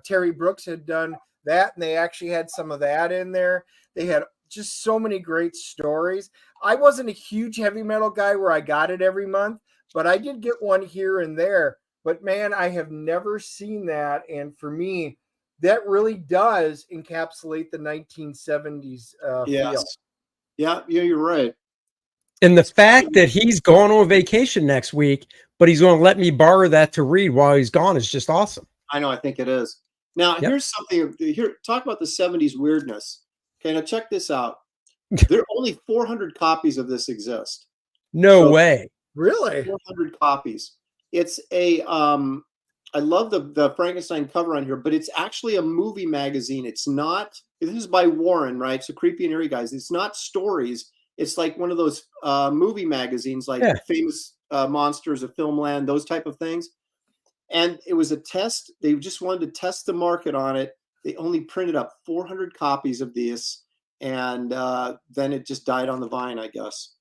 Terry Brooks had done that, and they actually had some of that in there. They had just so many great stories. I wasn't a huge heavy metal guy where I got it every month, but I did get one here and there. But man, I have never seen that. And for me, that really does encapsulate the 1970s feel. Yeah, you're right. And the fact that he's going on vacation next week, but he's going to let me borrow that to read while he's gone is just awesome. I know. I think it is. Now, here's something. Talk about the 70s weirdness. Okay, now check this out. There are only 400 copies of this exist. No way. Really? 400 copies. It's a I love the Frankenstein cover on here, but it's actually a movie magazine. It's not. This is by Warren, right? So Creepy and Eerie Guys. It's not stories. It's like one of those movie magazines, like Famous Monsters of Filmland, those type of things. And it was a test. They just wanted to test the market on it. They only printed up 400 copies of this, and then it just died on the vine, I guess.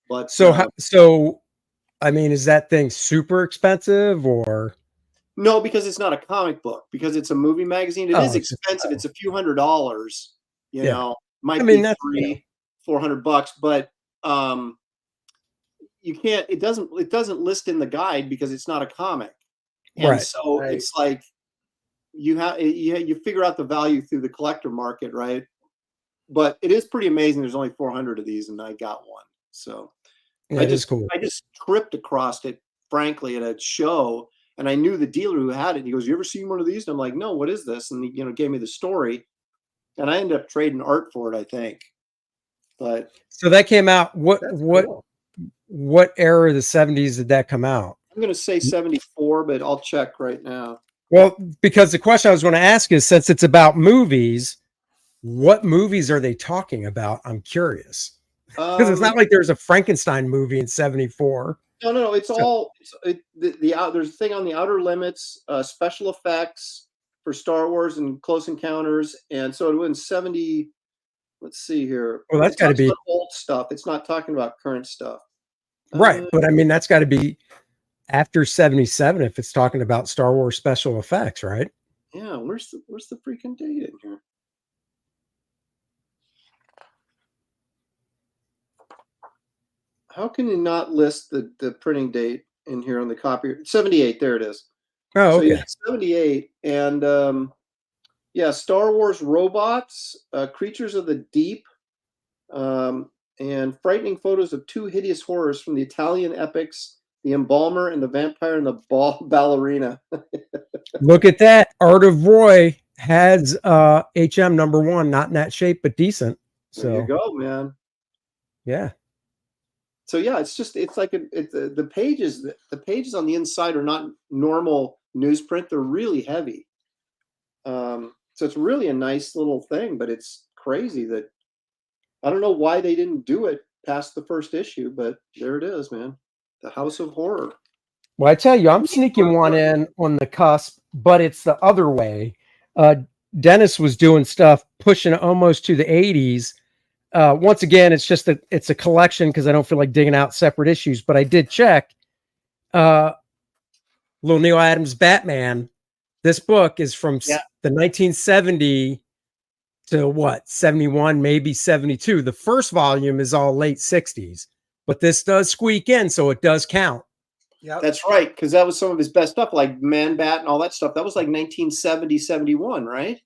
But so, I mean, is that thing super expensive or? No, because it's not a comic book. Because it's a movie magazine, it is expensive. It's a few $100s. You know, might be $300-400, but you can't. It doesn't list in the guide because it's not a comic, and so it's like you figure out the value through the collector market, right? But it is pretty amazing. There's only 400 of these, and I got one. So it is cool. I just tripped across it, frankly, at a show. And I knew the dealer who had it. And he goes, "You ever seen one of these?" And I'm like, "No, what is this?" And he, gave me the story. And I ended up trading art for it, I think. But so that came out. What Cool. what era of the 70s did that come out? I'm going to say 74, but I'll check right now. Well, because the question I was going to ask is, since it's about movies, what movies are they talking about? I'm curious. Because it's not like there's a Frankenstein movie in 74. No. It's all there's a thing on the Outer Limits, special effects for Star Wars and Close Encounters, and so it was 70. Let's see here. Well, that's got to be old stuff. It's not talking about current stuff, right. But I mean, that's got to be after 77 if it's talking about Star Wars special effects, right? Yeah. Where's the freaking date in here? How can you not list the printing date in here on the copy? 78. There it is. Oh, okay. So 78, and Star Wars robots, creatures of the deep, and frightening photos of two hideous horrors from the Italian epics, The Embalmer and the Vampire and the Ballerina. Look at that. Art of Roy has HM #1, not in that shape, but decent. So there you go, man. Yeah. So yeah, it's like the pages on the inside are not normal newsprint. They're really heavy. So it's really a nice little thing, but it's crazy that I don't know why they didn't do it past the first issue, but there it is, man. The House of Horror. Well, I tell you, I'm sneaking one in on the cusp, but it's the other way. Dennis was doing stuff pushing almost to the 80s. Once again, it's a collection because I don't feel like digging out separate issues, but I did check. Little Neil Adams Batman. This book is from the 1970 to 71, maybe 72. The first volume is all late 60s, but this does squeak in, so it does count. Yeah, that's right, because that was some of his best stuff, like Man Bat and all that stuff. That was like 1970, 71, right?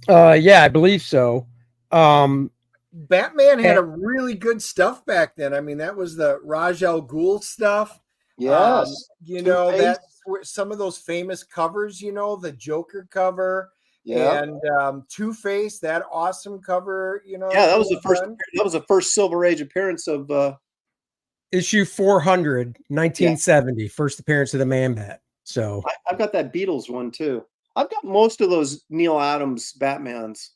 Yeah, I believe so. Batman had a really good stuff back then. I mean, that was the Raj Al Ghul stuff. Yes. That's some of those famous covers, the Joker cover. Yeah. And Two-Face, that awesome cover, Yeah, that was the first Silver Age appearance of issue 400, 1970, first appearance of the Man Bat. So I've got that Beatles one too. I've got most of those Neil Adams Batmans.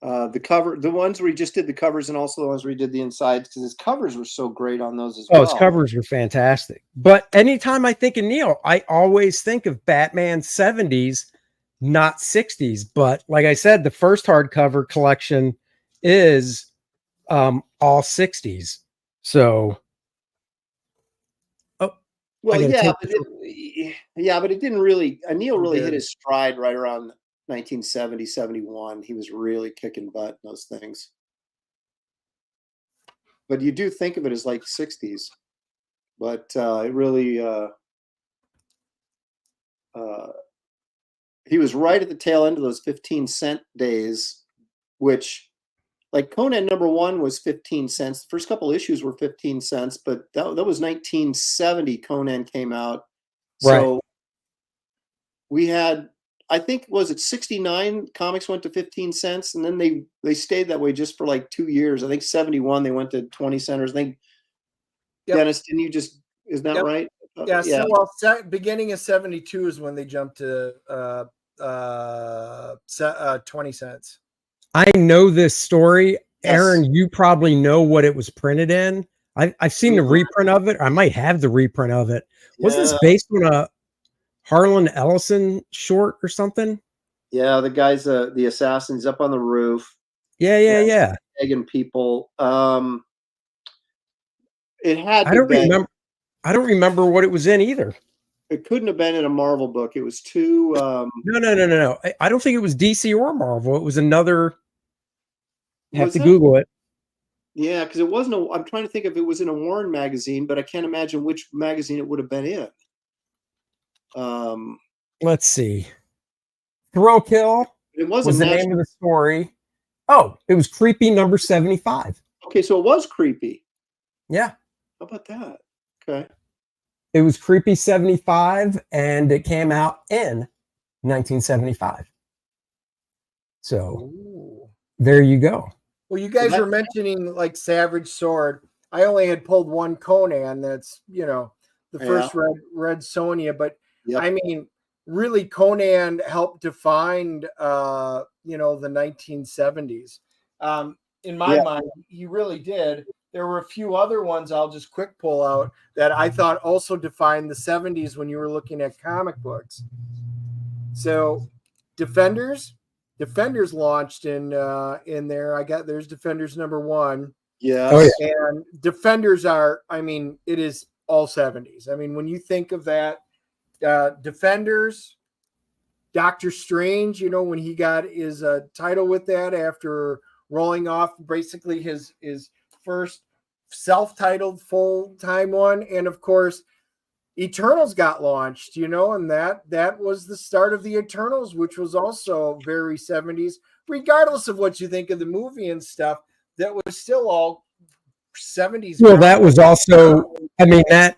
The ones where he just did the covers, and also the ones where he did the insides, because his covers were so great on those as well. His covers were fantastic. But anytime I think of Neil, I always think of Batman 70s, not 60s. But like I said, the first hardcover collection is all 60s. So, well, but it didn't really. Neil really hit his stride right around 1970, 71. He was really kicking butt in those things. But you do think of it as like 60s. But it really, he was right at the tail end of those 15-cent days, which, like Conan #1 was 15 cents. The first couple issues were 15 cents, but that was 1970 Conan came out. Right. So we had, I think, was it 69 comics went to 15 cents, and then they stayed that way just for like 2 years. I think 71 they went to 20 centers. I think Dennis, didn't you just, is that right? Yeah. So beginning of 72 is when they jumped to 20 cents. I know this story. Aaron, you probably know what it was printed in. I've seen the reprint of it. I might have the reprint of it. Was this based on a Harlan Ellison short or something? Yeah, the guy's the assassin's up on the roof. Yeah. Egging people. It had. I don't remember what it was in either. It couldn't have been in a Marvel book. It was too. No. I don't think it was DC or Marvel. It was another. Google it. Yeah, because it wasn't. I'm trying to think if it was in a Warren magazine, but I can't imagine which magazine it would have been in. Let's see. Thrill Kill. It was the name of the story. Oh, it was Creepy #75. Okay, so it was Creepy. Yeah. How about that? Okay. It was Creepy 75, and it came out in 1975. So there you go. Well, you guys were mentioning like Savage Sword. I only had pulled one Conan. That's, the first Red Sonja. But I mean, really, Conan helped define, the 1970s. In my mind, he really did. There were a few other ones I'll just quick pull out that I thought also defined the 70s when you were looking at comic books. So, Defenders launched in there. There's Defenders #1. Yeah. Oh, yeah. And Defenders it is all 70s. I mean, when you think of that, Defenders, Doctor Strange, when he got his title with that after rolling off basically his first self-titled full-time one, and of course Eternals got launched, and that was the start of the Eternals, which was also very 70s. Regardless of what you think of the movie and stuff, that was still all 70s. Well, that was also, that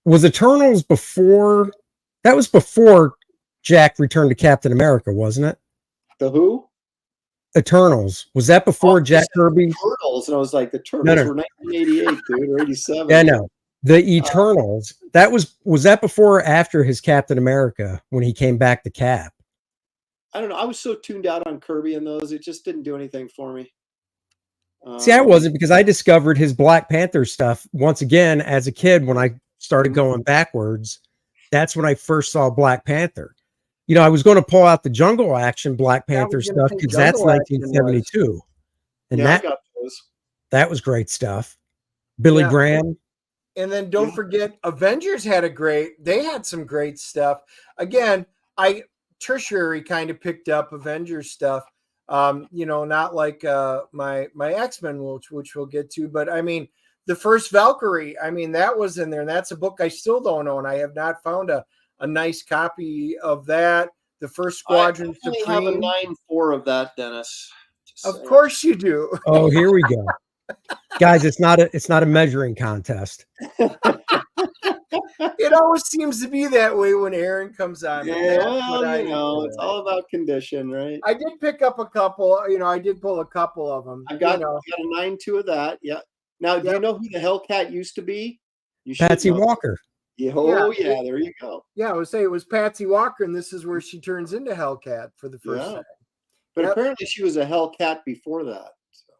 was Eternals before. That was before Jack returned to Captain America, wasn't it? The who? Eternals. Was that before Jack Kirby? Turtles, and I was like, the Turtles were 1988, dude, or 87. Yeah, no. The Eternals. Was that before or after his Captain America when he came back to Cap? I don't know. I was so tuned out on Kirby and those, it just didn't do anything for me. See, I wasn't, because I discovered his Black Panther stuff once again as a kid when I started going backwards. That's when I first saw Black Panther. I was going to pull out the Jungle Action Black Panther stuff because that's 1972. And I got those. That was great stuff. Billy Graham. And then don't forget, Avengers had they had some great stuff. Again, I tertiary kind of picked up Avengers stuff. Not like my X-Men, which we'll get to, but I mean, the first Valkyrie, that was in there, and that's a book I still don't own. I have not found a nice copy of that. The first Squadron Supreme. I have a 9.4 of that, Dennis. Of course you do. Oh, here we go. Guys, it's not a measuring contest. It always seems to be that way when Aaron comes on. Yeah, it's all about condition, right? I did pick up a couple. I did pull a couple of them. I've got a 9.2 of that. Yeah. Now, do you know who the Hellcat used to be? Patsy Walker. Yeah. There you go. Yeah, I would say it was Patsy Walker, and this is where she turns into Hellcat for the first time. But apparently she was a Hellcat before that. So.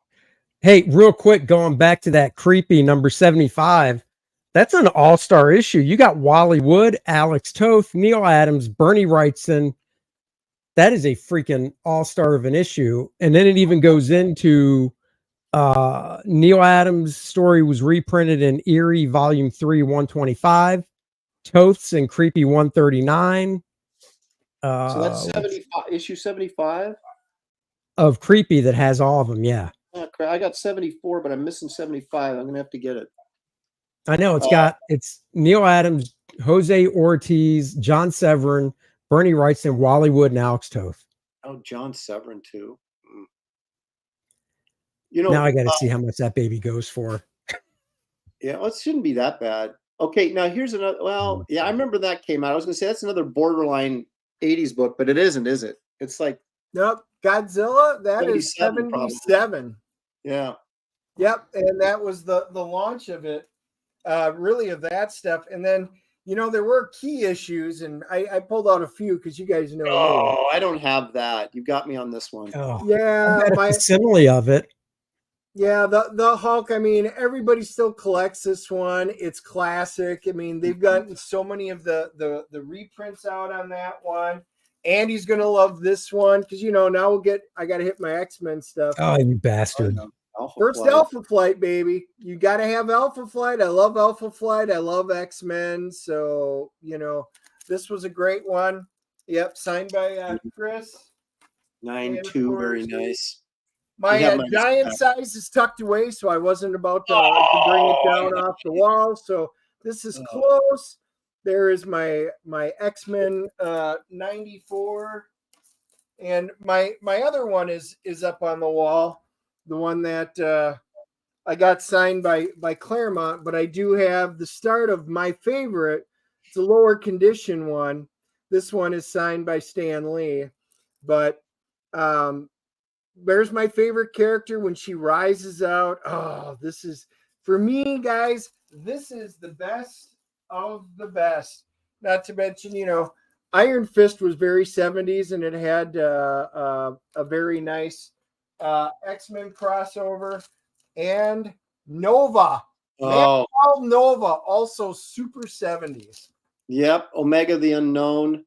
Hey, real quick, going back to that Creepy number 75, that's an all-star issue. You got Wally Wood, Alex Toth, Neil Adams, Bernie Wrightson. That is a freaking all-star of an issue. And then it even goes into Neil Adams' story was reprinted in Eerie Volume 3, 125. Toth's in Creepy 139. So that's 75, issue 75? Of Creepy that has all of them, yeah. I got 74, but I'm missing 75. I'm going to have to get it. I know it's Neil Adams, Jose Ortiz, John Severin, Bernie Wrightson, Wally Wood, and Alex Toth. Oh, John Severin too. Now I got to see how much that baby goes for. Yeah, well, it shouldn't be that bad. Okay, now here's another. Well, yeah, I remember that came out. I was going to say that's another borderline 80s book, but it isn't, is it? It's like Godzilla. That is 77. Yeah. Yep, and that was the launch of it. Really of that stuff. And then, there were key issues, and I pulled out a few because you guys know. Oh, I don't have that. You got me on this one. Oh, yeah. My simile of it. Yeah, the Hulk, everybody still collects this one. It's classic. They've gotten so many of the reprints out on that one. Andy's going to love this one because, now I got to hit my X-Men stuff. Oh, you bastard. Alpha Flight, baby. You got to have Alpha Flight. I love Alpha Flight. I love X-Men. So, this was a great one. Yep, signed by Chris. 9.2, very nice. My giant size is tucked away, so I wasn't about to bring it down off the wall. So this is close. There is my X-Men 94. And my other one is up on the wall. The one that I got signed by Claremont, but I do have the start of my favorite. It's a lower condition one. This one is signed by Stan Lee, but there's my favorite character when she rises out. Oh, this is for me, guys. This is the best of the best. Not to mention, Iron Fist was very 70s, and it had a very nice X-Men crossover. And Nova. Oh, Nova, also super 70s. yep. Omega the Unknown.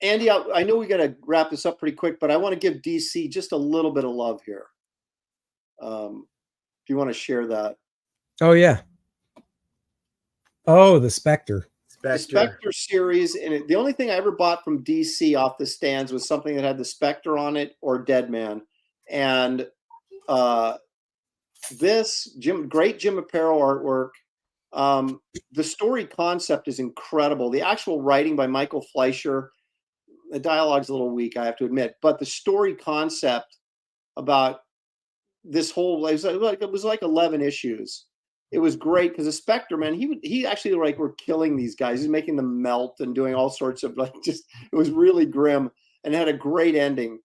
Andy, I know we got to wrap this up pretty quick, but I want to give DC just a little bit of love here. If you want to share that. Oh, yeah. Oh, the Spectre. The Spectre series, and the only thing I ever bought from DC off the stands was something that had the Spectre on it or Deadman. And this great Jim Aparo artwork. The story concept is incredible. The actual writing by Michael Fleischer, the dialogue's a little weak, I have to admit, but the story concept about this whole, it was like 11 issues. It was great because the Spectre, man, he actually were killing these guys. He's making them melt and doing all sorts of it was really grim, and it had a great ending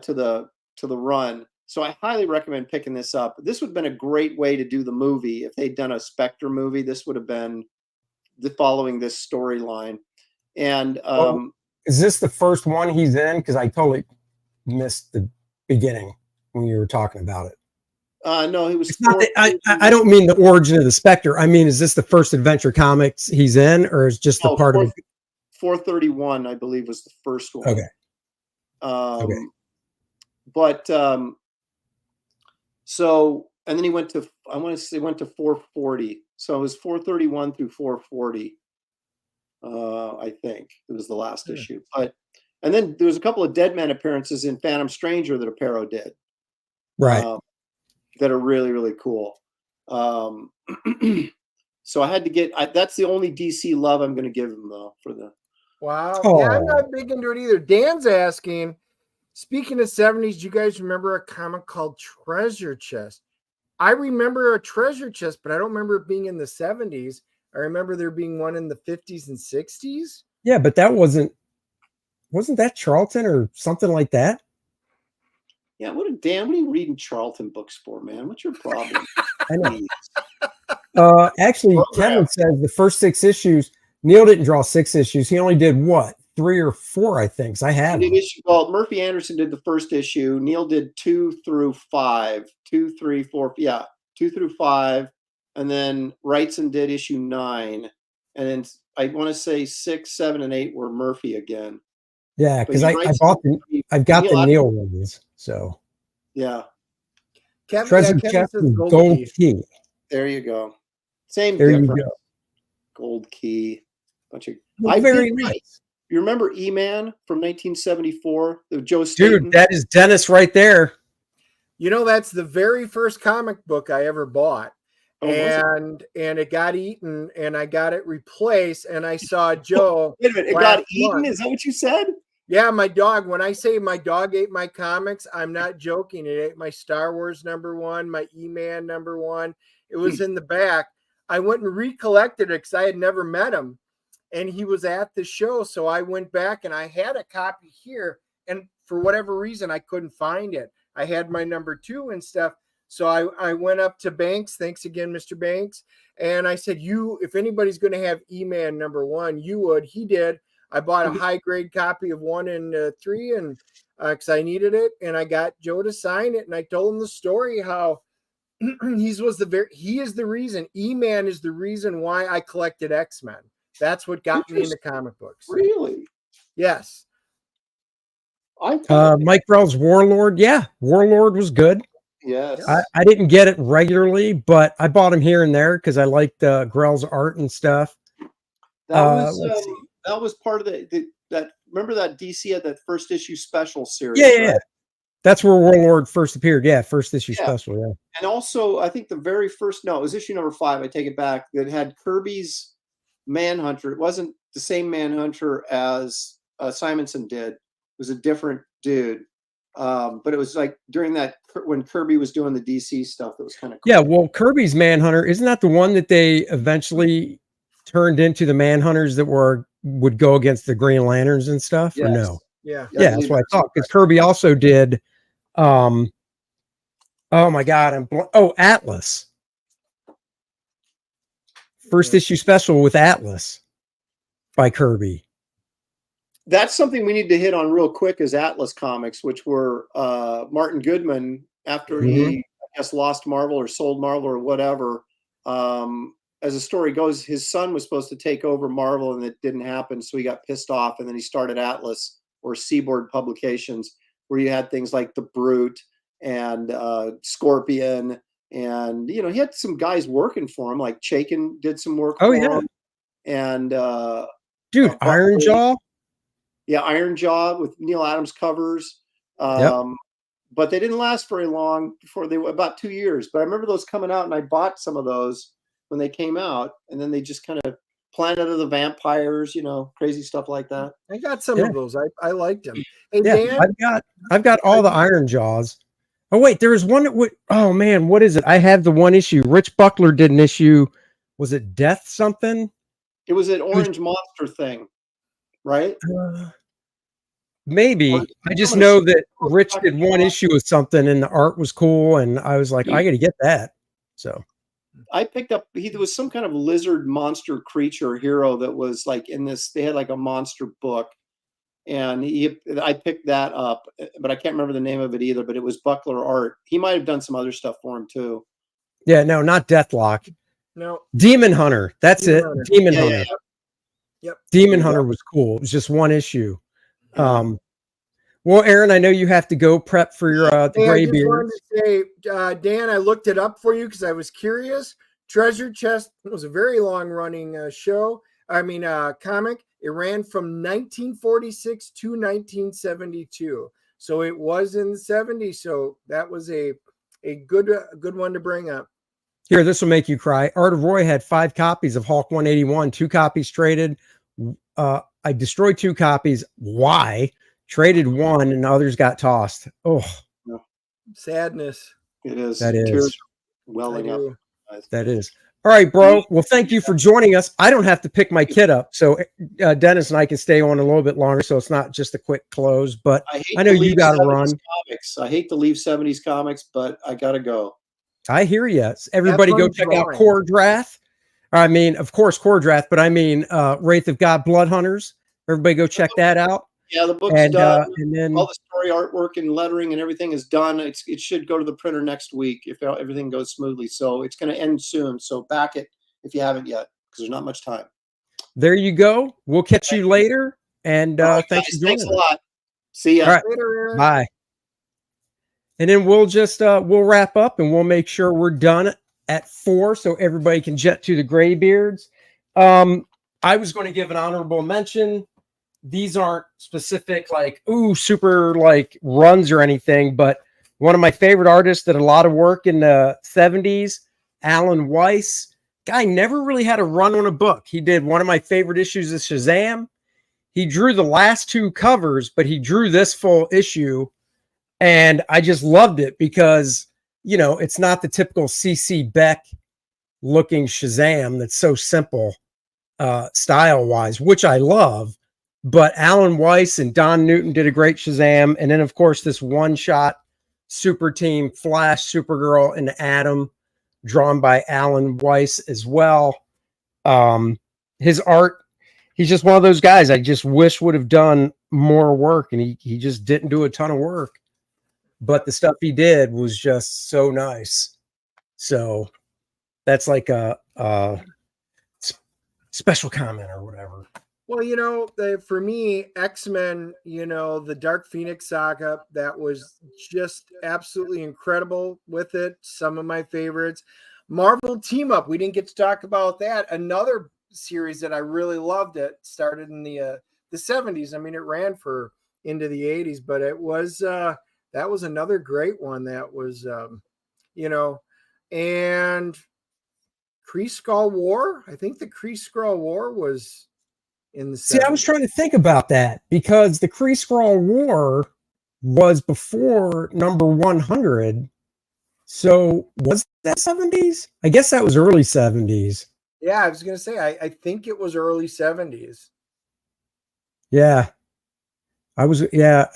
to the run. So I highly recommend picking this up. This would have been a great way to do the movie. If they'd done a Spectre movie, this would have been following this storyline. And is this the first one he's in? Because I totally missed the beginning when you were talking about it. No, he was. I don't mean the origin of the Spectre. I mean, is this the first adventure comics he's in, or is just the part of 431? I believe was the first one. Okay. Okay. But so, and then he went to, I want to say, went to 440. So it was 431 through 440. I think it was the last issue. But and then there was a couple of Deadman appearances in Phantom Stranger that Aparo did. Right. That are really, really cool. So I had to get, that's the only DC love I'm going to give him, though, for the. Wow. Oh. Yeah, I'm not big into it either. Dan's asking, speaking of 70s, do you guys remember a comic called Treasure Chest? I remember a Treasure Chest, but I don't remember it being in the 70s. I remember there being one in the 50s and 60s. Yeah, but that wasn't that Charlton or something like that? Yeah, what are you reading Charlton books for, man? What's your problem? I know. Actually, Kevin says the first 6 issues, Neil didn't draw 6 issues. He only did what? 3 or 4, I think. So I have. Well, Murphy Anderson did the first issue. Neil did 2 through 5. 2, 3, 4. Yeah, 2 through 5. And then Wrightson did issue 9. And then I want to say 6, 7, and 8 were Murphy again. Yeah, because I've got the Neil ones. So yeah. Treasure Chest and Gold Key. There you go. Same there difference. You go. Gold Key. Bunch of very nice. You remember E-Man from 1974? The Joe Staton? Dude, that is Dennis right there. That's the very first comic book I ever bought. Oh, and it got eaten, and I got it replaced, and I saw Joe. Wait a minute, it got eaten? Is that what you said? Yeah, my dog. When I say my dog ate my comics, I'm not joking. It ate my Star Wars #1, my E-Man #1. It was in the back. I went and recollected it because I had never met him, and he was at the show. So I went back, and I had a copy here, and for whatever reason, I couldn't find it. I had my #2 and stuff. So I went up to Banks. Thanks again, Mr. Banks. And I said, if anybody's going to have E-Man #1, you would. He did. I bought a high grade copy of 1 and 3, and because I needed it, and I got Joe to sign it, and I told him the story how he is the reason. E-Man is the reason why I collected X-Men. That's what got me into comic books. Really? Yes. Mike Grell's Warlord. Yeah, Warlord was good. Yes. I didn't get it regularly, but I bought him here and there because I liked Grell's art and stuff. That was part of that. Remember that DC had that first issue special series? Yeah. That's where Warlord first appeared. Yeah, first issue special. Yeah. And also, I think the very first, it was issue #5. I take it back. That had Kirby's Manhunter. It wasn't the same Manhunter as Simonson did. It was a different dude. But it was like during that when Kirby was doing the DC stuff, that was kind of cool. Yeah, well, Kirby's Manhunter, isn't that the one that they eventually turned into the Manhunters that would go against the Green Lanterns and stuff? Yes. Or no? Yeah. Yeah, that's what I thought. Because Kirby also did oh my God, Atlas. First issue special with Atlas by Kirby. That's something we need to hit on real quick is Atlas Comics, which were Martin Goodman, after he, I guess, lost Marvel or sold Marvel or whatever. As the story goes, his son was supposed to take over Marvel and it didn't happen. So he got pissed off. And then he started Atlas or Seaboard Publications, where you had things like The Brute and Scorpion. And, you know, he had some guys working for him, like Chaykin did some work for him. And dude, Iron Jaw. Yeah, Iron Jaw with Neil Adams covers. But they didn't last very long before they were about 2 years. But I remember those coming out, and I bought some of those when they came out, and then they just kind of Planet of the Vampires, you know, crazy stuff like that. I got some of those. I liked them. Hey, Yeah, Dan? I've got all the Iron Jaws. Oh wait, there was one that would. Oh man, what is it? I have the one issue. Rich Buckler did an issue. Was it Death something? It was an Orange Monster thing, right? Maybe. I just know that Rich did one issue of something, and the art was cool, and I was like, I got to get that. So I picked up. There was some kind of lizard monster creature hero that was like in this. They had like a monster book. And I picked that up, but I can't remember the name of it either. But it was Buckler art. He might have done some other stuff for him too. Yeah, no, not Deathlock. No, Demon Hunter. That's Demon Hunter. Demon Hunter. Yep. Demon Hunter was cool. It was just one issue. Well, Aaron, I know you have to go prep for your the gray beard. I just wanted to say, Dan, I looked it up for you because I was curious. Treasure Chest was a very long-running show. I mean, comic. It ran from 1946 to 1972. So it was in the 70s. So that was a good one to bring up. Here, this will make you cry. Art of Roy had 5 copies of Hulk 181, 2 copies traded. I destroyed 2 copies. Why? Traded 1 and others got tossed. Oh, sadness. It is. That is. Tears welling up. That is. All right, bro. Well, thank you for joining us. I don't have to pick my kid up, so Dennis and I can stay on a little bit longer, so it's not just a quick close. But I know you got to run. Comics. I hate to leave 70s comics, but I got to go. I hear you. Everybody go check out Kor-Drath. I mean, of course, Kor-Drath, but I mean, Wraith of God, Blood Hunters. Everybody go check that out. Yeah, the book's done. And then all the story artwork and lettering and everything is done. It should go to the printer next week if everything goes smoothly. So it's going to end soon. So back it if you haven't yet, because there's not much time. There you go. We'll catch you later. And thanks for joining. Thanks a lot. See ya. All right. Later. Bye. And then we'll just we'll wrap up and we'll make sure we're done at 4 so everybody can jet to the Graybeards. I was going to give an honorable mention. These aren't specific like super like runs or anything, but one of my favorite artists did a lot of work in the 70s, Alan Weiss. Guy never really had a run on a book. He did one of my favorite issues of Shazam. He drew the last 2 covers, but he drew this full issue. And I just loved it because, you know, it's not the typical C.C. Beck looking Shazam that's so simple style wise, which I love. But Alan Weiss and Don Newton did a great Shazam. And then, of course, this one-shot super team, Flash, Supergirl, and Atom, drawn by Alan Weiss as well. His art, he's just one of those guys I just wish would have done more work. And he just didn't do a ton of work. But the stuff he did was just so nice. So that's like a special comment or whatever. Well, you know, for me, X-Men, you know, the Dark Phoenix saga, that was just absolutely incredible with it. Some of my favorites. Marvel Team Up, we didn't get to talk about that. Another series that I really loved. It started in the 70s. I mean, it ran for into the 80s, but it was that was another great one. That was, you know, and Kree Skull War. I think the Kree Skull War was in the 70s. See, I was trying to think about that because the Kree Skrull War was before number 100. So was that 70s? I guess that was early 70s. Yeah, I was going to say, I think it was early 70s. Yeah. I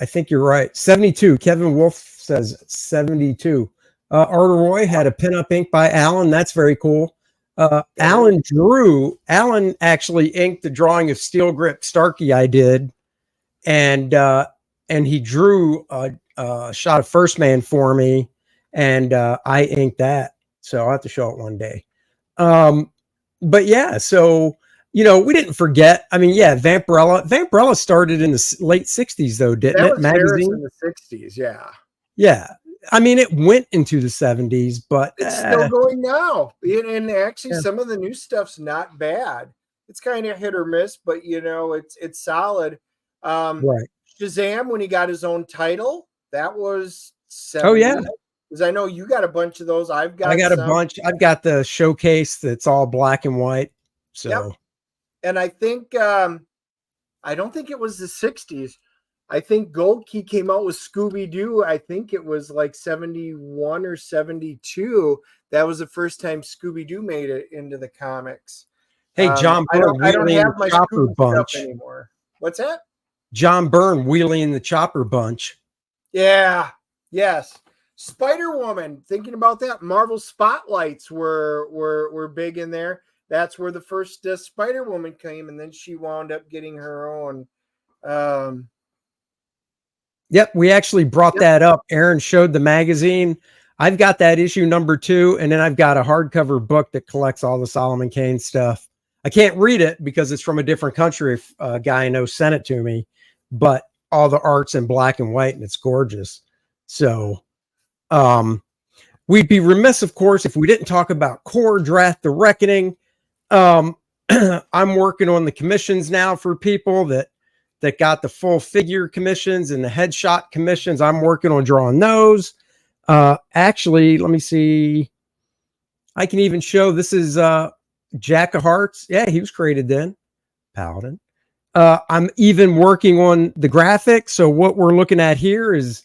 think you're right. 72. Kevin Wolf says 72. Arthur Roy had a pinup ink by Alan. That's very cool. Alan actually inked the drawing of Steel Grip Starkey I did. And he drew a shot of First Man for me. And I inked that. So I'll have to show it one day. But yeah, so, we didn't forget. I mean, yeah, Vampirella. Vampirella started in the late 60s, though, didn't it? Magazine in the 60s, yeah. Yeah. I mean, it went into the 70s, but it's still going now. And actually, some of the new stuff's not bad. It's kind of hit or miss, but it's solid. Right. Shazam, when he got his own title, that was 70s. Oh yeah, because I know you got a bunch of those. I got a bunch. I've got the showcase that's all black and white. So, yep. And I think I don't think it was the 60s. I think Gold Key came out with Scooby-Doo. I think it was like 71 or 72. That was the first time Scooby-Doo made it into the comics. Hey, John Byrne, I don't have my Chopper Bunch stuff anymore. What's that? John Byrne wheeling the Chopper Bunch. Yeah. Yes. Spider-Woman. Thinking about that, Marvel Spotlights were big in there. That's where the first Spider-Woman came, and then she wound up getting her own. Yep, we actually brought that up. Aaron showed the magazine. I've got that issue number 2, and then I've got a hardcover book that collects all the Solomon Kane stuff. I can't read it because it's from a different country. If a guy I know sent it to me, but all the art's in black and white, and it's gorgeous. So we'd be remiss, of course, if we didn't talk about Kor-Drath, The Reckoning. I'm working on the commissions now for people that got the full figure commissions and the headshot commissions. I'm working on drawing those. Actually, let me see. I can even show this is Jack of Hearts. Yeah, he was created then. Paladin. I'm even working on the graphics. So what we're looking at here is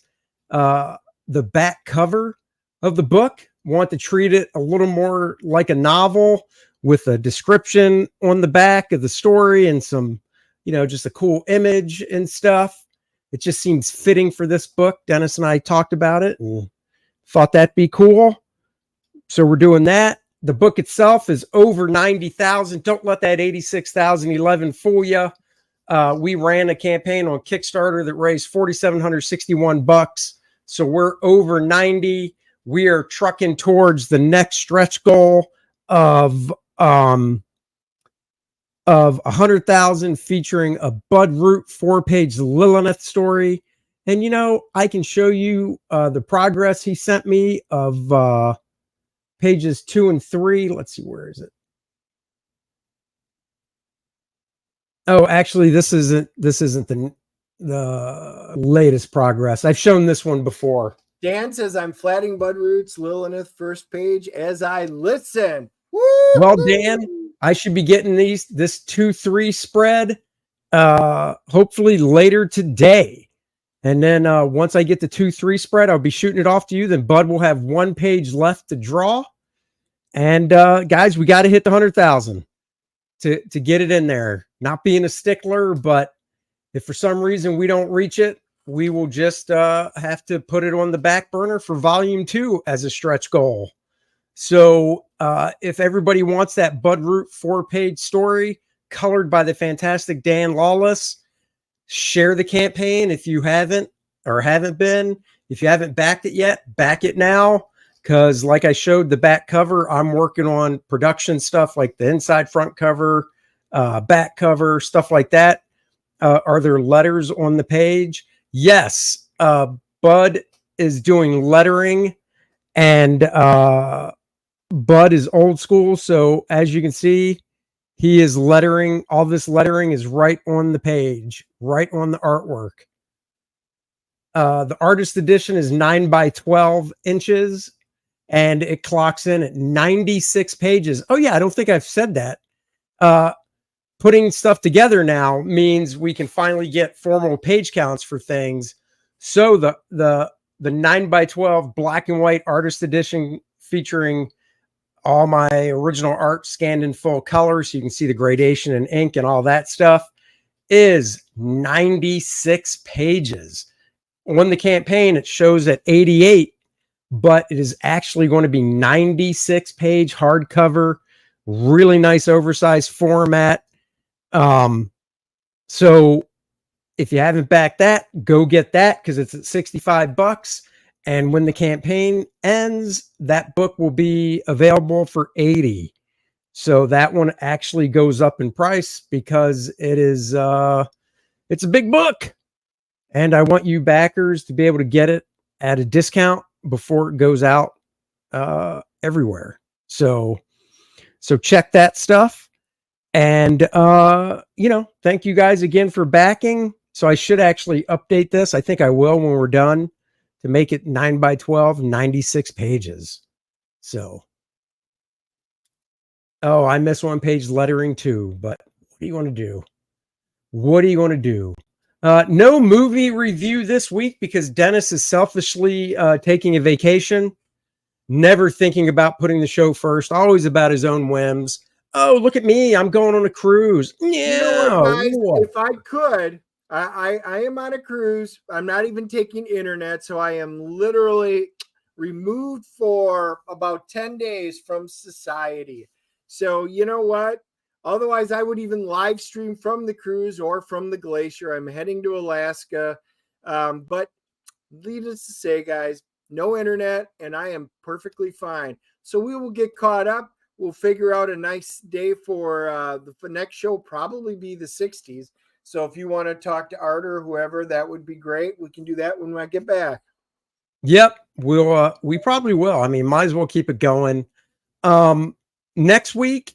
the back cover of the book. Want to treat it a little more like a novel with a description on the back of the story and some, just a cool image and stuff. It just seems fitting for this book. Dennis and I talked about it and thought that'd be cool. So we're doing that. The book itself is over 90,000. Don't let that 86,011 fool you. We ran a campaign on Kickstarter that raised $4,761. So we're over 90. We are trucking towards the next stretch goal of 100,000, featuring a Bud Root 4-page Lilith story. And, I can show you the progress he sent me of pages 2 and 3. Let's see, where is it? Oh, actually, this isn't the latest progress. I've shown this one before. Dan says, I'm flatting Bud Root's Lilith first page as I listen. Woo! Well, Dan, I should be getting this 2-3 spread hopefully later today. And then once I get the 2-3 spread, I'll be shooting it off to you. Then Bud will have 1 page left to draw. And guys, we got to hit the 100,000 to get it in there. Not being a stickler, but if for some reason we don't reach it, we will just have to put it on the back burner for volume 2 as a stretch goal. So if everybody wants that Bud Root 4-page story colored by the fantastic Dan Lawless, share the campaign. If you haven't been, if you haven't backed it yet, back it now. Because like I showed the back cover, I'm working on production stuff like the inside front cover, back cover, stuff like that. Are there letters on the page? Yes. Bud is doing lettering, and Bud is old school. So as you can see, he is lettering. All this lettering is right on the page, right on the artwork. The artist edition is 9 by 12 inches, and it clocks in at 96 pages. Oh yeah, I don't think I've said that. Putting stuff together now means we can finally get formal page counts for things. So the 9x12 black and white artist edition featuring all my original art scanned in full color, so you can see the gradation and ink and all that stuff, is 96 pages. On the campaign, it shows at 88, but it is actually going to be 96 page hardcover, really nice oversized format. So if you haven't backed that, go get that because it's at $65. And when the campaign ends, that book will be available for 80. So that one actually goes up in price because it's a big book. And I want you backers to be able to get it at a discount before it goes out everywhere. So check that stuff. And, thank you guys again for backing. So I should actually update this. I think I will when we're done to make it 9x12, 96 pages. So, I miss one page lettering too, but what do you want to do? What do you want to do? No movie review this week because Dennis is selfishly taking a vacation, never thinking about putting the show first, always about his own whims. Oh, look at me. I'm going on a cruise. Yeah. You know what, guys? If I could, I am on a cruise. I'm not even taking internet. So I am literally removed for about 10 days from society. So you know what? Otherwise, I would even live stream from the cruise or from the glacier. I'm heading to Alaska. But needless to say, guys, no internet, and I am perfectly fine. So we will get caught up. We'll figure out a nice day for the next show, probably be the 60s. So if you want to talk to Art or whoever, that would be great. We can do that when I get back. Yep, we probably will. I mean, might as well keep it going. Next week,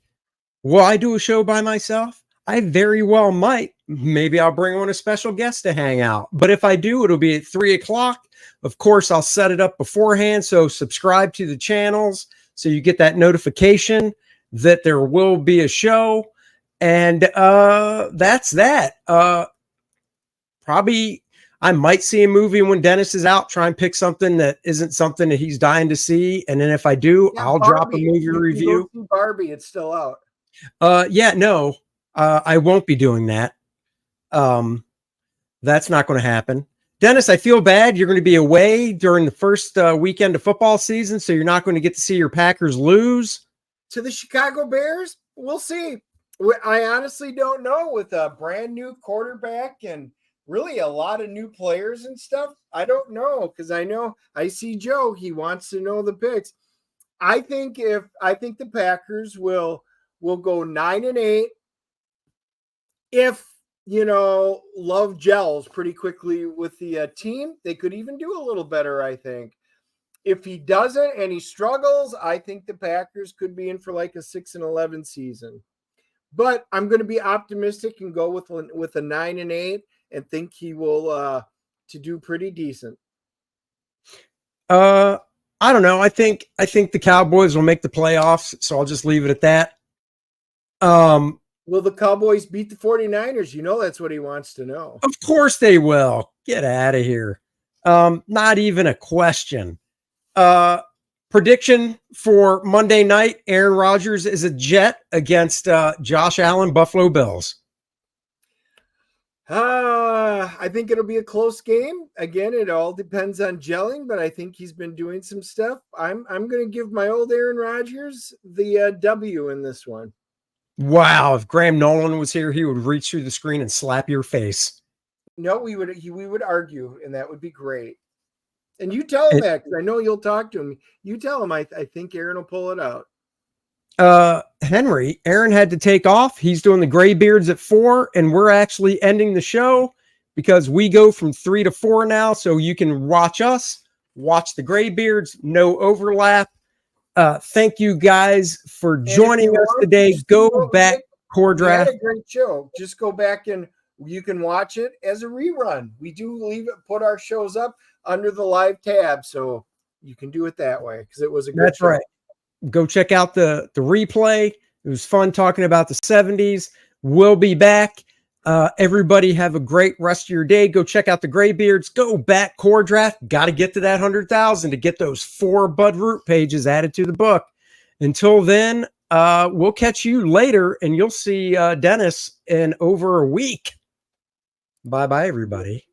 will I do a show by myself? I very well might. Maybe I'll bring on a special guest to hang out. But if I do, it'll be at 3:00. Of course, I'll set it up beforehand. So subscribe to the channels so you get that notification that there will be a show. And that's that. Probably I might see a movie when Dennis is out, try and pick something that isn't something that he's dying to see. And then if I do, I'll drop a movie review. Barbie, it's still out. No, I won't be doing that. That's not going to happen. Dennis, I feel bad. You're going to be away during the first weekend of football season, so you're not going to get to see your Packers lose. To the Chicago Bears? We'll see. I honestly don't know with a brand new quarterback and really a lot of new players and stuff. I don't know because I see Joe. He wants to know the picks. I think the Packers will go 9-8 if Love gels pretty quickly with the team. They could even do a little better, I think. If he doesn't and he struggles, I think the Packers could be in for like a 6-11 season. But I'm going to be optimistic and go with a 9-8 and think he will to do pretty decent. I don't know. I think the Cowboys will make the playoffs, so I'll just leave it at that. Will the Cowboys beat the 49ers? That's what he wants to know. Of course they will. Get out of here. Not even a question. Prediction for Monday night, Aaron Rodgers is a Jet against Josh Allen, Buffalo Bills. I think it'll be a close game. Again, it all depends on gelling, but I think he's been doing some stuff. I'm going to give my old Aaron Rodgers the W in this one. Wow, if Graham Nolan was here, he would reach through the screen and slap your face. No, we would argue, and that would be great. And you tell him that, because I know you'll talk to him. You tell him I think Aaron will pull it out. Henry, Aaron had to take off. He's doing the Graybeards at 4, and we're actually ending the show because we go from 3 to 4 now. So you can watch us, watch the Graybeards, no overlap. Thank you guys for joining us today. Go back, Kor-Drath. We had a great show. Just go back and you can watch it as a rerun. We do put our shows up under the live tab, so you can do it that way because it was a good show. Right. Go check out the replay. It was fun talking about the 70s. We'll be back. Everybody have a great rest of your day. Go check out the Graybeards. Go back Kor-Drath. Got to get to that 100,000 to get those 4 Bud Root pages added to the book. Until then, we'll catch you later, and you'll see Dennis in over a week. Bye-bye, everybody.